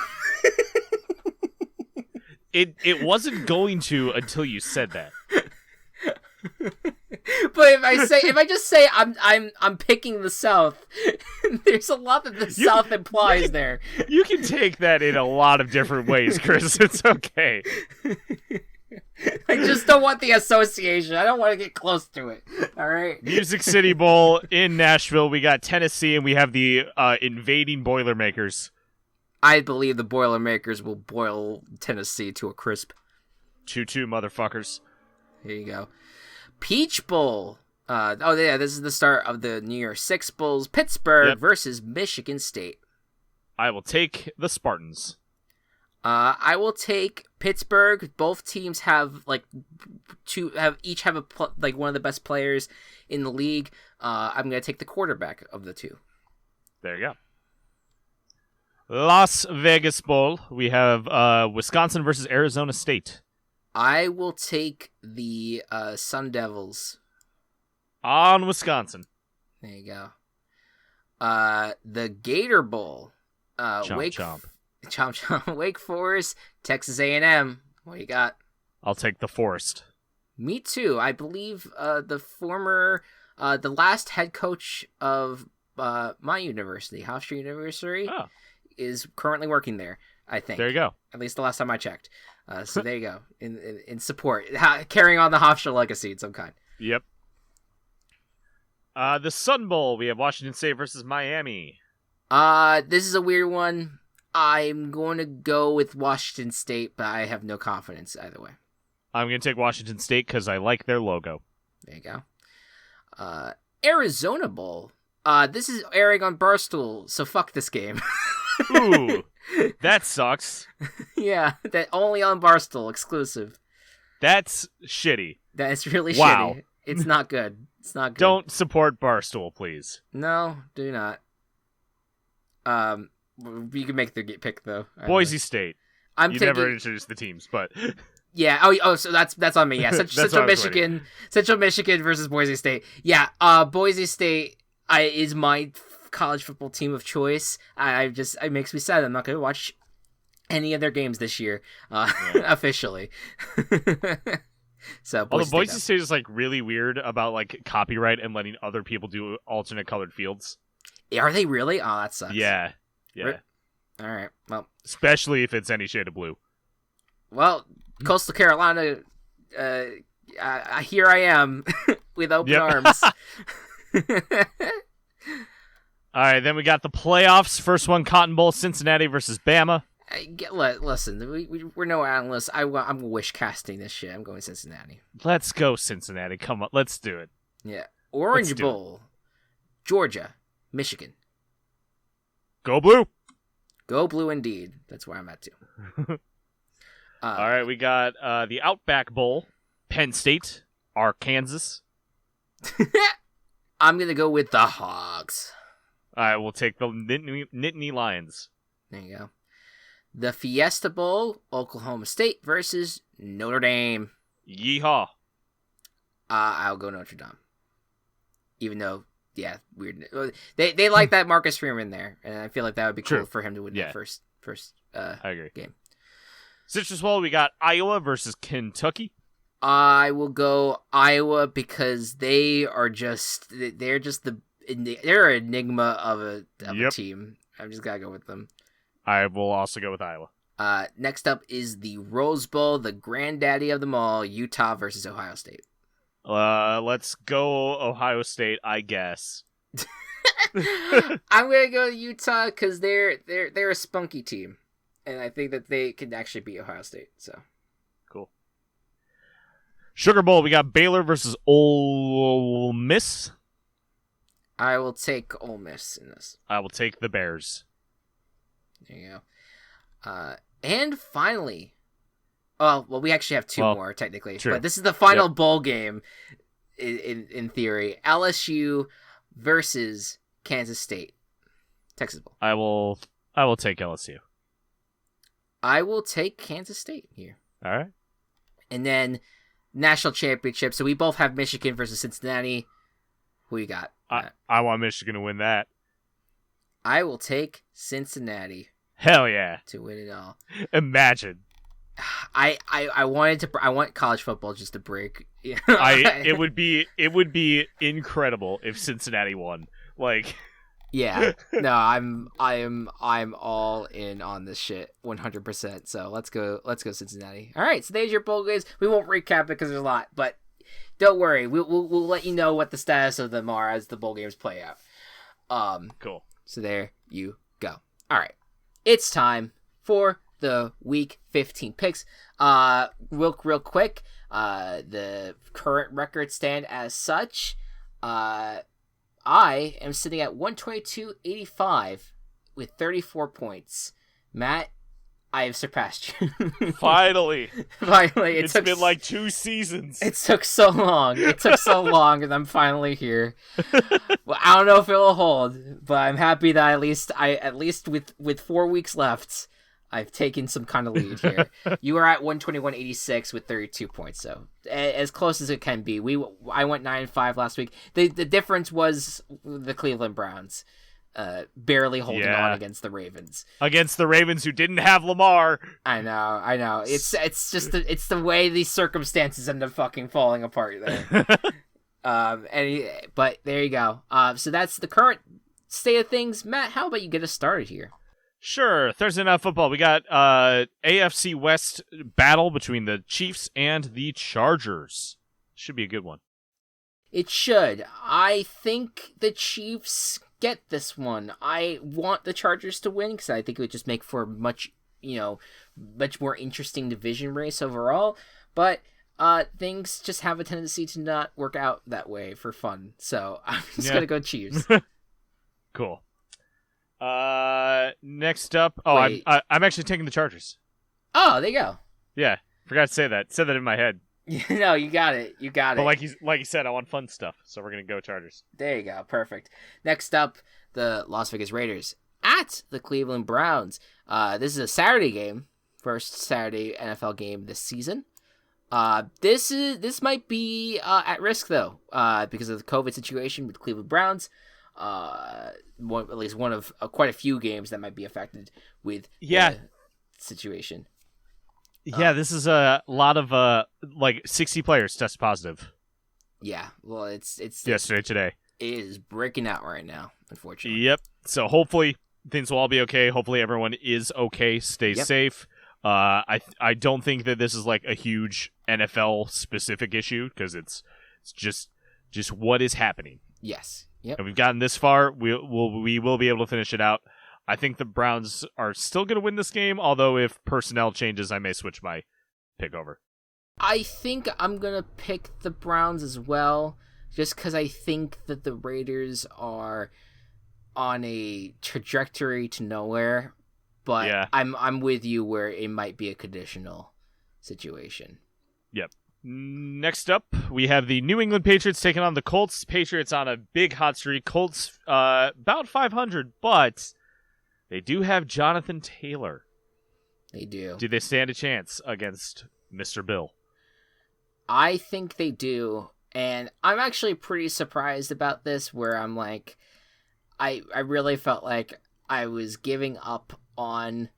It wasn't going to until you said that. But if I just say I'm picking the South, there's a lot that the South implies there. You can take that in a lot of different ways, Chris. It's okay. I just don't want the association. I don't want to get close to it. All right. Music City Bowl in Nashville. We got Tennessee, and we have the invading Boilermakers. I believe the Boilermakers will boil Tennessee to a crisp. Choo-choo, motherfuckers. Here you go. Peach Bowl. This is the start of the New Year's Six Bowls. Pittsburgh versus Michigan State. I will take the Spartans. I will take Pittsburgh. Both teams have each have one of the best players in the league. I'm gonna take the quarterback of the two. There you go. Las Vegas Bowl. We have Wisconsin versus Arizona State. I will take the Sun Devils. On Wisconsin. There you go. The Gator Bowl. Chomp. Wake Forest, Texas A&M. What do you got? I'll take the Forest. Me too. I believe the last head coach of my university, Hofstra University, is currently working there, I think. There you go. At least the last time I checked. So there you go. In support. Carrying on the Hofstra legacy in some kind. Yep. The Sun Bowl. We have Washington State versus Miami. This is a weird one. I'm going to go with Washington State, but I have no confidence either way. I'm going to take Washington State because I like their logo. There you go. Arizona Bowl. This is airing on Barstool, so fuck this game. Ooh, that sucks. Yeah, that only on Barstool, exclusive. That's shitty. That's really shitty. It's not good. It's not good. Don't support Barstool, please. No, do not. You can make the pick though. Boise State. You've never introduced the teams, but yeah. Oh, so that's on me. Yeah, Central Michigan, Central Michigan versus Boise State. Yeah, Boise State is my college football team of choice. It makes me sad. I'm not going to watch any of their games this year, officially. So, Boise State is like really weird about like copyright and letting other people do alternate colored fields. Are they really? Oh, that sucks. Yeah. All right. Well, especially if it's any shade of blue. Well, Coastal Carolina, here I am with open arms. All right, then we got the playoffs. First one, Cotton Bowl, Cincinnati versus Bama. Listen, we're no analysts. I'm wish casting this shit. I'm going Cincinnati. Let's go Cincinnati. Come on, let's do it. Yeah. Orange Bowl, Georgia, Michigan. Go Blue. Go Blue indeed. That's where I'm at too. All right, we got the Outback Bowl, Penn State, Arkansas. I'm going to go with the Hogs. All right, we'll take the Nittany Lions. There you go. The Fiesta Bowl, Oklahoma State versus Notre Dame. Yeehaw. I'll go Notre Dame. Even though, yeah, weird. They like that Marcus Freeman there, and I feel like that would be cool for him to win that first I agree. game. Citrus Bowl, we got Iowa versus Kentucky. I will go Iowa because they're an enigma of a team. I'm just gotta go with them. I will also go with Iowa. Next up is the Rose Bowl, the granddaddy of them all, Utah versus Ohio State. Let's go Ohio State, I guess. I'm gonna go Utah because they're a spunky team, and I think that they can actually beat Ohio State. So cool. Sugar Bowl, we got Baylor versus Ole Miss. I will take Ole Miss in this. I will take the Bears. There you go. And finally, we actually have two more technically, but this is the final bowl game in theory. LSU versus Kansas State. Texas Bowl. I will take LSU. I will take Kansas State here. All right. And then national championship. So we both have Michigan versus Cincinnati. Who you got? I want Michigan to win that. I will take Cincinnati. Hell yeah. To win it all. Imagine. I want college football just to break. It would be incredible if Cincinnati won. Like yeah. No, I'm all in on this shit 100%. So let's go Cincinnati. All right, so there's your bowl games. We won't recap it because there's a lot, but don't worry. We'll let you know what the status of them are as the bowl games play out. Cool. So there you go. All right. It's time for the Week 15 picks. Real quick. The current record stand as such. I am sitting at 122.85 with 34 points. Matt, I have surpassed you. Finally. It's been like 2 seasons. It took so long. And I'm finally here. Well, I don't know if it'll hold, but I'm happy that at least with 4 weeks left, I've taken some kind of lead here. You are at 121.86 with 32 points, so as close as it can be. I went 9-5 last week. The difference was the Cleveland Browns. Barely holding on against the Ravens. Against the Ravens who didn't have Lamar. I know. It's just it's the way these circumstances end up fucking falling apart there. But there you go. So that's the current state of things. Matt, how about you get us started here? Sure. Thursday Night Football. We got AFC West battle between the Chiefs and the Chargers. Should be a good one. It should. I think the Chiefs get this one. I want the Chargers to win because I think it would just make for much more interesting division race overall. But things just have a tendency to not work out that way for fun. So I'm just gonna go Chiefs. Cool. Next up. Oh, I'm actually taking the Chargers. Oh, there you go. Yeah, forgot to say that. Said that in my head. No, you got it. But like you said, I want fun stuff, so we're gonna go Chargers. There you go. Perfect. Next up, the Las Vegas Raiders at the Cleveland Browns. This is a Saturday game. First Saturday NFL game this season. This might be at risk though, because of the COVID situation with Cleveland Browns. At least one of quite a few games that might be affected with the situation. Yeah, this is a lot of 60 players tested positive. Yeah, well, it's yesterday, today. It is breaking out right now, unfortunately. Yep. So hopefully things will all be okay. Hopefully everyone is okay. Stay safe. I don't think that this is like a huge NFL specific issue because it's just what is happening. Yes. Yep. And we've gotten this far. We will be able to finish it out. I think the Browns are still going to win this game, although if personnel changes, I may switch my pick over. I think I'm going to pick the Browns as well, just because I think that the Raiders are on a trajectory to nowhere, but yeah. I'm with you where it might be a conditional situation. Yep. Next up, we have the New England Patriots taking on the Colts. Patriots on a big hot streak. Colts about 500, but they do have Jonathan Taylor. They do. Do they stand a chance against Mr. Bill? I think they do, and I'm actually pretty surprised about this, where I'm like, I really felt like I was giving up on,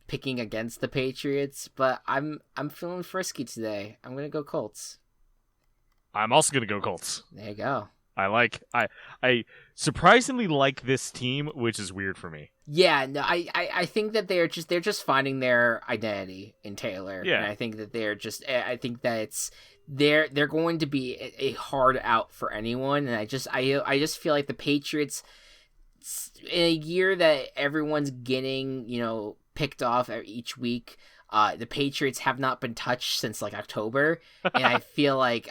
picking against the Patriots, but I'm feeling frisky today. I'm gonna go Colts. I'm also gonna go Colts. There you go. I surprisingly like this team, which is weird for me. Yeah, no, I think that they're just finding their identity in Taylor. Yeah. And I think that I think that they're going to be a hard out for anyone, and I just feel like the Patriots, in a year that everyone's getting, picked off each week, the Patriots have not been touched since like October, and I feel like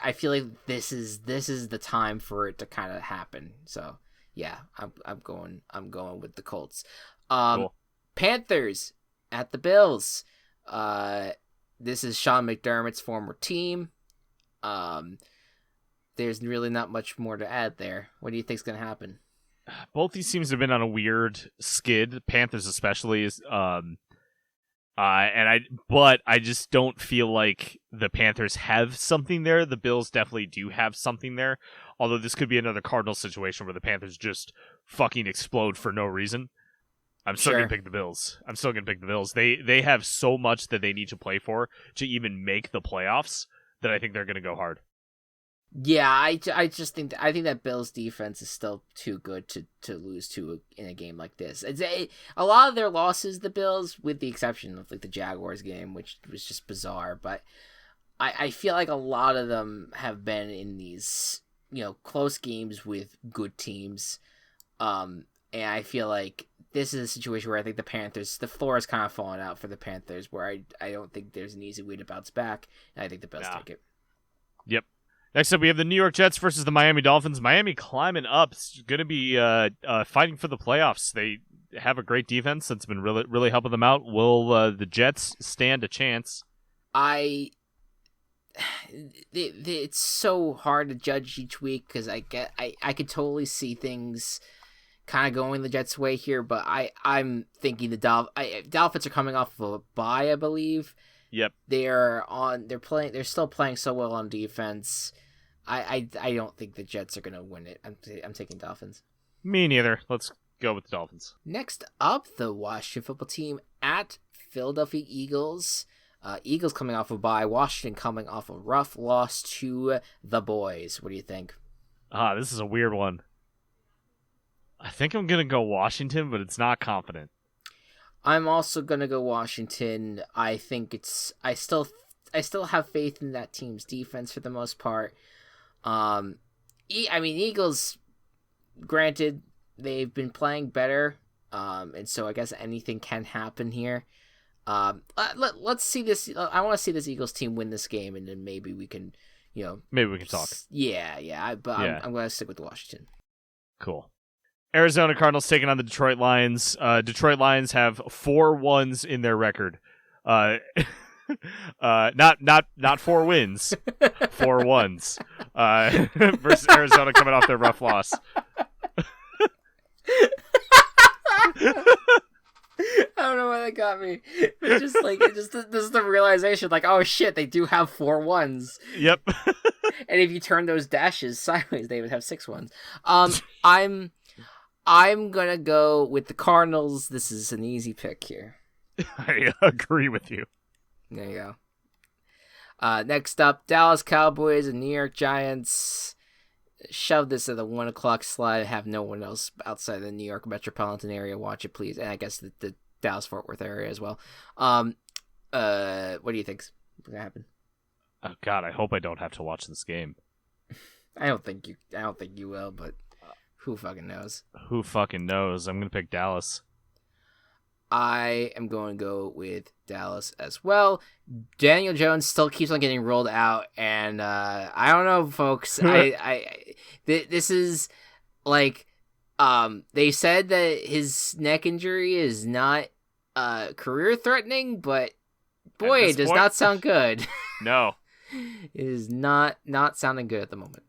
this is the time for it to kind of happen. So yeah, I'm going with the Colts. Cool. Panthers at the Bills. This is Sean McDermott's former team. There's really not much more to add there. What do you think's gonna happen? Both these teams have been on a weird skid. Panthers especially is but I just don't feel like the Panthers have something there. The Bills definitely do have something there. Although this could be another Cardinals situation where the Panthers just fucking explode for no reason. I'm still gonna pick the Bills. They have so much that they need to play for to even make the playoffs that I think they're gonna go hard. Yeah, I think that Bills defense is still too good to lose to in a game like this. A lot of their losses, the Bills, with the exception of like the Jaguars game, which was just bizarre, but I feel like a lot of them have been in these close games with good teams, and I feel like this is a situation where I think the Panthers, the floor is kind of falling out for the Panthers, where I don't think there's an easy way to bounce back, and I think the Bills take it. Yep. Next up, we have the New York Jets versus the Miami Dolphins. Miami climbing up. It's going to be fighting for the playoffs. They have a great defense that's been really, really helping them out. Will the Jets stand a chance? It's so hard to judge each week because I could totally see things kind of going the Jets' way here, but I'm thinking the Dolphins are coming off of a bye, I believe. Yep. They're still playing so well on defense. I don't think the Jets are going to win it. I'm taking Dolphins. Me neither. Let's go with the Dolphins. Next up, the Washington football team at Philadelphia Eagles. Eagles coming off a bye. Washington coming off a rough loss to the boys. What do you think? This is a weird one. I think I'm going to go Washington, but it's not confident. I'm also gonna go Washington. I think I still have faith in that team's defense for the most part. Eagles, granted, they've been playing better, and so I guess anything can happen here. Let's see this. I want to see this Eagles team win this game, and then maybe we can, maybe we can talk. Yeah. I'm gonna stick with Washington. Cool. Arizona Cardinals taking on the Detroit Lions. Detroit Lions have 4 wins in their record. Not 4 wins, 4 ones. Versus Arizona coming off their rough loss. I don't know why that got me. It's just like this is the realization, like, oh shit, they do have 4 ones. Yep. And if you turn those dashes sideways, they would have 6 ones. I'm gonna go with the Cardinals. This is an easy pick here. I agree with you. There you go. Next up, Dallas Cowboys and New York Giants. Shove this at the 1 o'clock slot. Have no one else outside the New York metropolitan area watch it, please. And I guess the Dallas-Fort Worth area as well. What do you think's gonna happen? Oh God, I hope I don't have to watch this game. I don't think you will, but who fucking knows? Who fucking knows? I'm gonna pick Dallas. I am going to go with Dallas as well. Daniel Jones still keeps on getting rolled out, and I don't know, folks. This is like, they said that his neck injury is not career threatening, but boy, it does not sound good. No, it is not sounding good at the moment.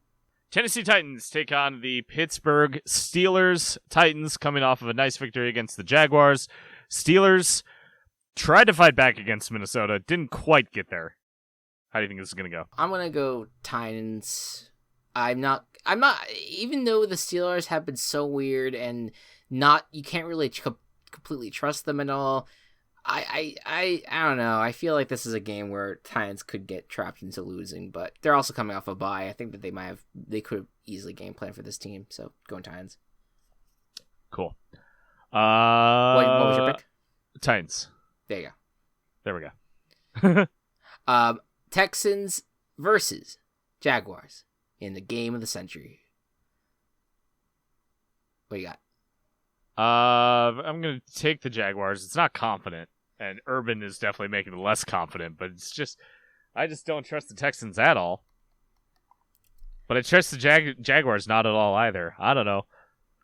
Tennessee Titans take on the Pittsburgh Steelers. Titans coming off of a nice victory against the Jaguars. Steelers tried to fight back against Minnesota, didn't quite get there. How do you think this is going to go? I'm going to go Titans. I'm not, even though the Steelers have been so weird and you can't really completely trust them at all. I don't know. I feel like this is a game where Titans could get trapped into losing, but they're also coming off a bye. I think that they could have easily game planned for this team. So going Titans. Cool. What was your pick? Titans. There you go. There we go. Texans versus Jaguars in the game of the century. What you got? I'm going to take the Jaguars. It's not confident, and Urban is definitely making it less confident, but it's just, I just don't trust the Texans at all. But I trust the Jaguars not at all either. I don't know.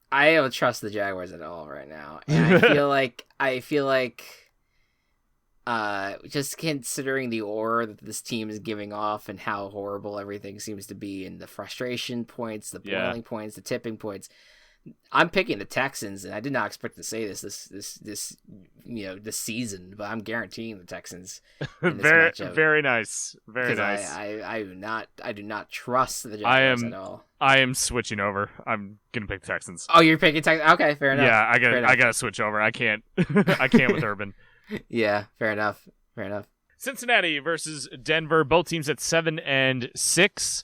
I don't trust the Jaguars at all right now. And I feel like just considering the aura that this team is giving off and how horrible everything seems to be, and the frustration points, the boiling points, the tipping points, I'm picking the Texans, and I did not expect to say this this season, but I'm guaranteeing the Texans in this matchup. Very nice. Very nice. I do not trust the Jaguars at all. I am switching over. I'm gonna pick the Texans. Oh, you're picking Texans? Okay, fair enough. Yeah, I gotta switch over. I can't with Urban. Yeah, fair enough. Cincinnati versus Denver. Both teams at 7-6,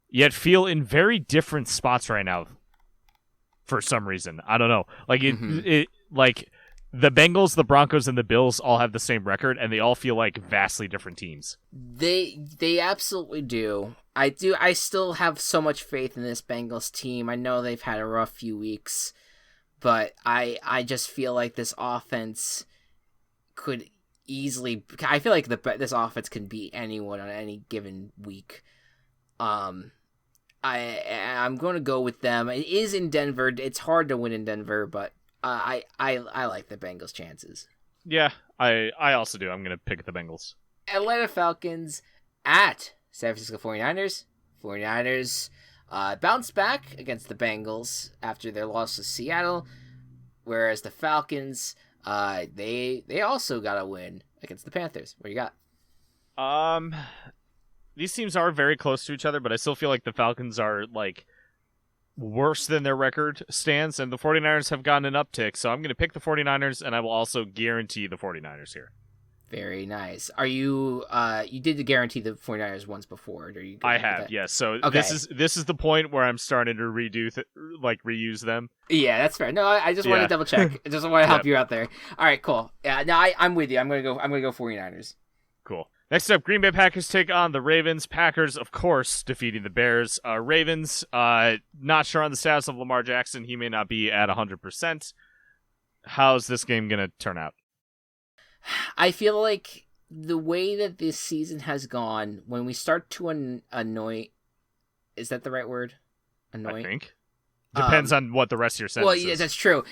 yet feel in very different spots right now. For some reason, I don't know. Like like the Bengals, the Broncos, and the Bills all have the same record, and they all feel like vastly different teams. They absolutely do. I still have so much faith in this Bengals team. I know they've had a rough few weeks, but I just feel like this offense could easily. I feel like this offense can beat anyone on any given week. I'm going to go with them. It is in Denver. It's hard to win in Denver, but I like the Bengals' chances. Yeah, I also do. I'm going to pick the Bengals. Atlanta Falcons at San Francisco 49ers. 49ers bounced back against the Bengals after their loss to Seattle, whereas the Falcons, they also got a win against the Panthers. What do you got? These teams are very close to each other, but I still feel like the Falcons are like worse than their record stands, and the 49ers have gotten an uptick, so I'm going to pick the 49ers, and I will also guarantee the 49ers here. Very nice. Are you you did guarantee the 49ers once before? Are you I have, yes. So okay. This is the point where I'm starting to reuse them. Yeah, that's fair. No, I just want to double check. I just want to help you out there. All right, cool. Yeah, no, I'm with you. I'm going to go 49ers. Cool. Next up, Green Bay Packers take on the Ravens. Packers, of course, defeating the Bears. Ravens, not sure on the status of Lamar Jackson. He may not be at 100%. How's this game going to turn out? I feel like the way that this season has gone, when we start to annoy... Is that the right word? Annoy? I think. Depends on what the rest of your sentence is. Well, yeah, that's true.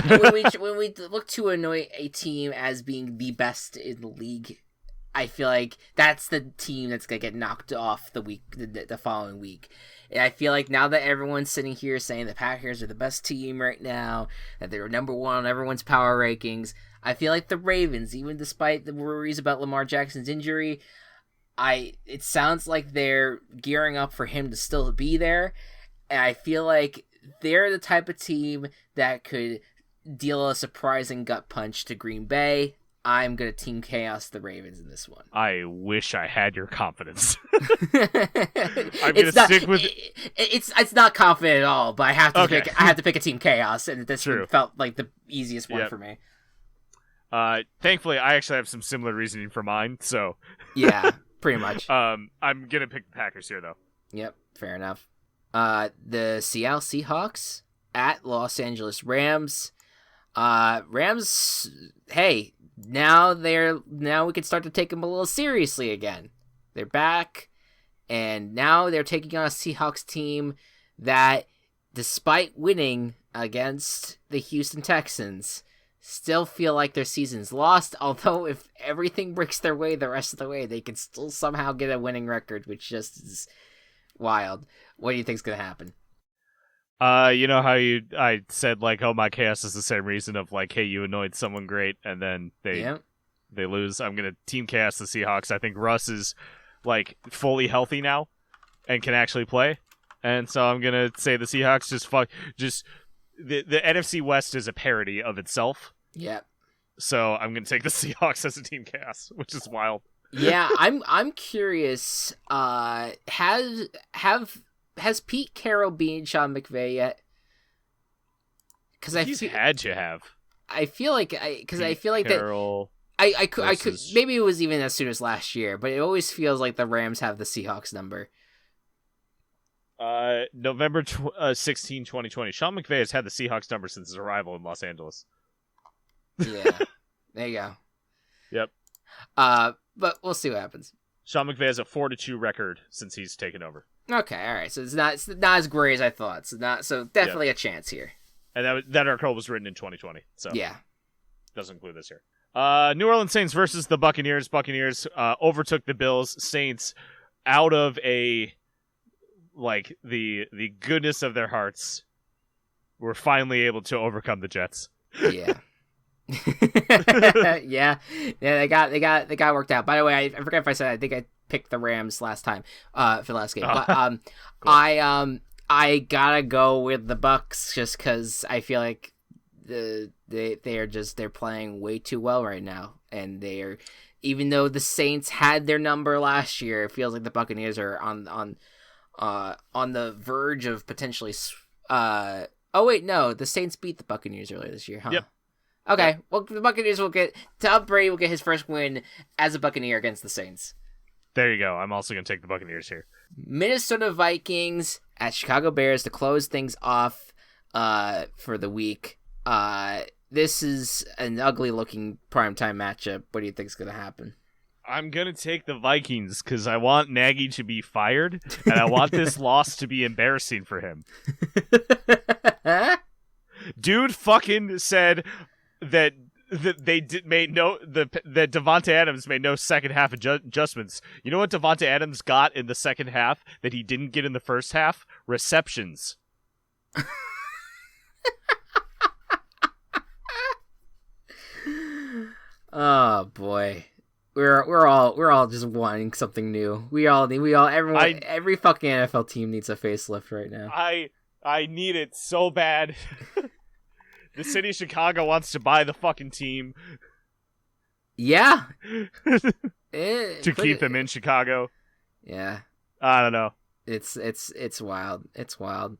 when we look to anoint a team as being the best in the league, I feel like that's the team that's gonna get knocked off the following week. And I feel like now that everyone's sitting here saying the Packers are the best team right now, that they're number one on everyone's power rankings, I feel like the Ravens, even despite the worries about Lamar Jackson's injury, it sounds like they're gearing up for him to still be there, and I feel like they're the type of team that could deal a surprising gut punch to Green Bay. I'm going to team chaos the Ravens in this one. I wish I had your confidence. I'm going to stick with it's not confident at all, but I have to pick a team chaos, and this one felt like the easiest one for me. Thankfully I actually have some similar reasoning for mine, so yeah, pretty much. I'm going to pick the Packers here though. Yep, fair enough. The Seattle Seahawks at Los Angeles Rams. Rams, hey, now we can start to take them a little seriously again. They're back, and now they're taking on a Seahawks team that, despite winning against the Houston Texans, still feel like their season's lost. Although if everything breaks their way the rest of the way, they can still somehow get a winning record, which just is wild. What do you think's gonna happen? You know how I said, like, oh, my chaos is the same reason of, like, hey, you annoyed someone great, and then they lose. I'm going to team chaos the Seahawks. I think Russ is, like, fully healthy now and can actually play. And so I'm going to say the Seahawks the NFC West is a parody of itself. Yeah. So I'm going to take the Seahawks as a team chaos, which is wild. Yeah, I'm curious. Has Pete Carroll been Sean McVay yet? Because had to have. I feel like Carroll, that I could maybe it was even as soon as last year, but it always feels like the Rams have the Seahawks number. November 16, 2020. Sean McVay has had the Seahawks number since his arrival in Los Angeles. Yeah, there you go. Yep. But we'll see what happens. Sean McVay has a 4-2 record since he's taken over. Okay, all right. So it's not as great as I thought. So definitely a chance here. And that article was written in 2020. So yeah, doesn't include this year. New Orleans Saints versus the Buccaneers. Buccaneers overtook the Bills. Saints, out of the goodness of their hearts, were finally able to overcome the Jets. Yeah. yeah, they got worked out. By the way, I forget if I said I think I picked the Rams last time for the last game. But cool. I gotta go with the Bucs just because I feel like they're playing way too well right now, and even though the Saints had their number last year, it feels like the Buccaneers are on the verge of potentially. Oh wait, no, the Saints beat the Buccaneers earlier this year, huh? Yep. Okay, well, the Buccaneers Tom Brady will get his first win as a Buccaneer against the Saints. There you go. I'm also going to take the Buccaneers here. Minnesota Vikings at Chicago Bears to close things off for the week. This is an ugly-looking primetime matchup. What do you think is going to happen? I'm going to take the Vikings because I want Nagy to be fired, and I want this loss to be embarrassing for him. Dude fucking said that that Davante Adams made no second half adjustments. You know what Davante Adams got in the second half that he didn't get in the first half? Receptions. Oh boy. We're all just wanting something new. Every fucking NFL team needs a facelift right now. I need it so bad. The city of Chicago wants to buy the fucking team. Yeah. To keep them in Chicago. Yeah. I don't know. It's wild. It's wild.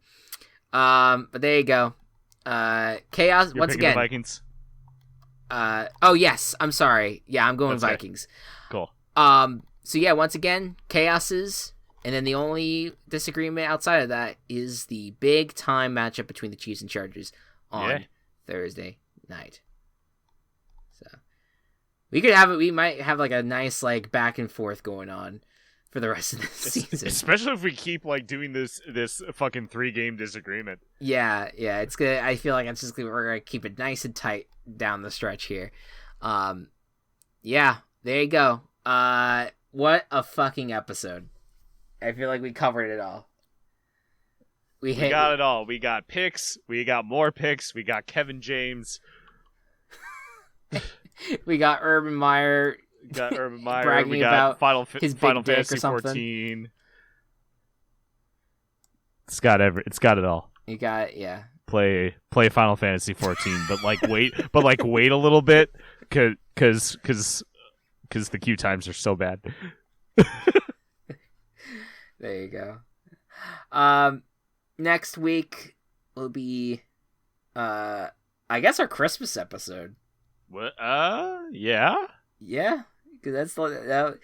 But there you go. Chaos. You're once again. The Vikings. Oh yes. I'm sorry. Yeah, I'm going Vikings. Cool. So yeah, once again, chaoses. And then the only disagreement outside of that is the big time matchup between the Chiefs and Chargers on Thursday night. So we might have like a nice like back and forth going on. for the rest of the season. Especially if we keep like doing this fucking 3-game disagreement. Yeah, it's good. I feel like we're gonna keep it nice and tight down the stretch here. Yeah, there you go. What a fucking episode. I feel like we covered it all. We got it all. We got picks. We got more picks. We got Kevin James. We got Urban Meyer. Bragging we got about Final Fantasy 14. It's got it all. You got Play Final Fantasy 14, but wait a little bit, cause the queue times are so bad. There you go. Next week will be, I guess, our Christmas episode. What? Yeah. Yeah, because that's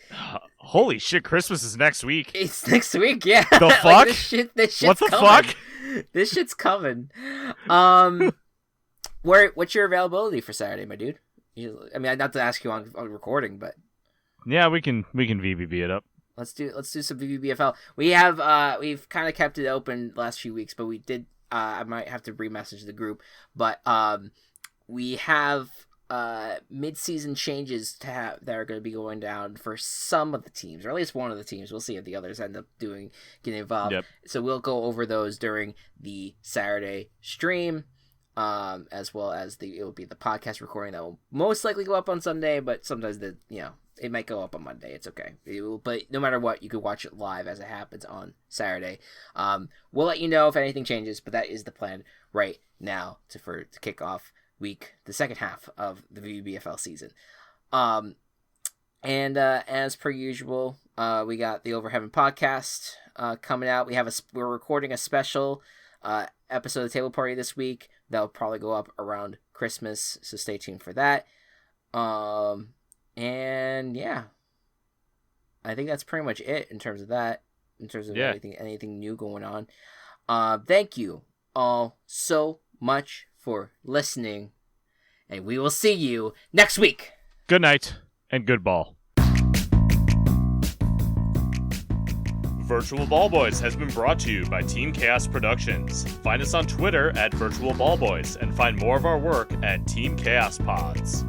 holy shit! Christmas is next week. It's next week. Yeah. The fuck? Like, this shit's what the coming. fuck? This shit's coming. What's your availability for Saturday, my dude? I mean, not to ask you on recording, but yeah, we can VBB it up. Let's do some VBBFL. We've kind of kept it open the last few weeks, but we did. I might have to remessage the group, but we have mid-season changes that are going to be going down for some of the teams, or at least one of the teams. We'll see if the others end up getting involved. Yep. So we'll go over those during the Saturday stream, as well as it will be the podcast recording that will most likely go up on Sunday, but sometimes it might go up on Monday. It's okay. But no matter what, you can watch it live as it happens on Saturday. We'll let you know if anything changes, but that is the plan right now to kick off the second half of the VBFL season. And as per usual, we got the Over Heaven podcast coming out. We're recording a special episode of the Table Party this week that'll probably go up around Christmas, so stay tuned for that. And yeah, I think that's pretty much it in terms of that. In terms of anything new going on. Thank you all so much for listening, and we will see you next week. Good night and good ball. Virtual Ball Boys has been brought to you by Team Chaos Productions. Find us on Twitter at Virtual Ball Boys and find more of our work at Team Chaos Pods.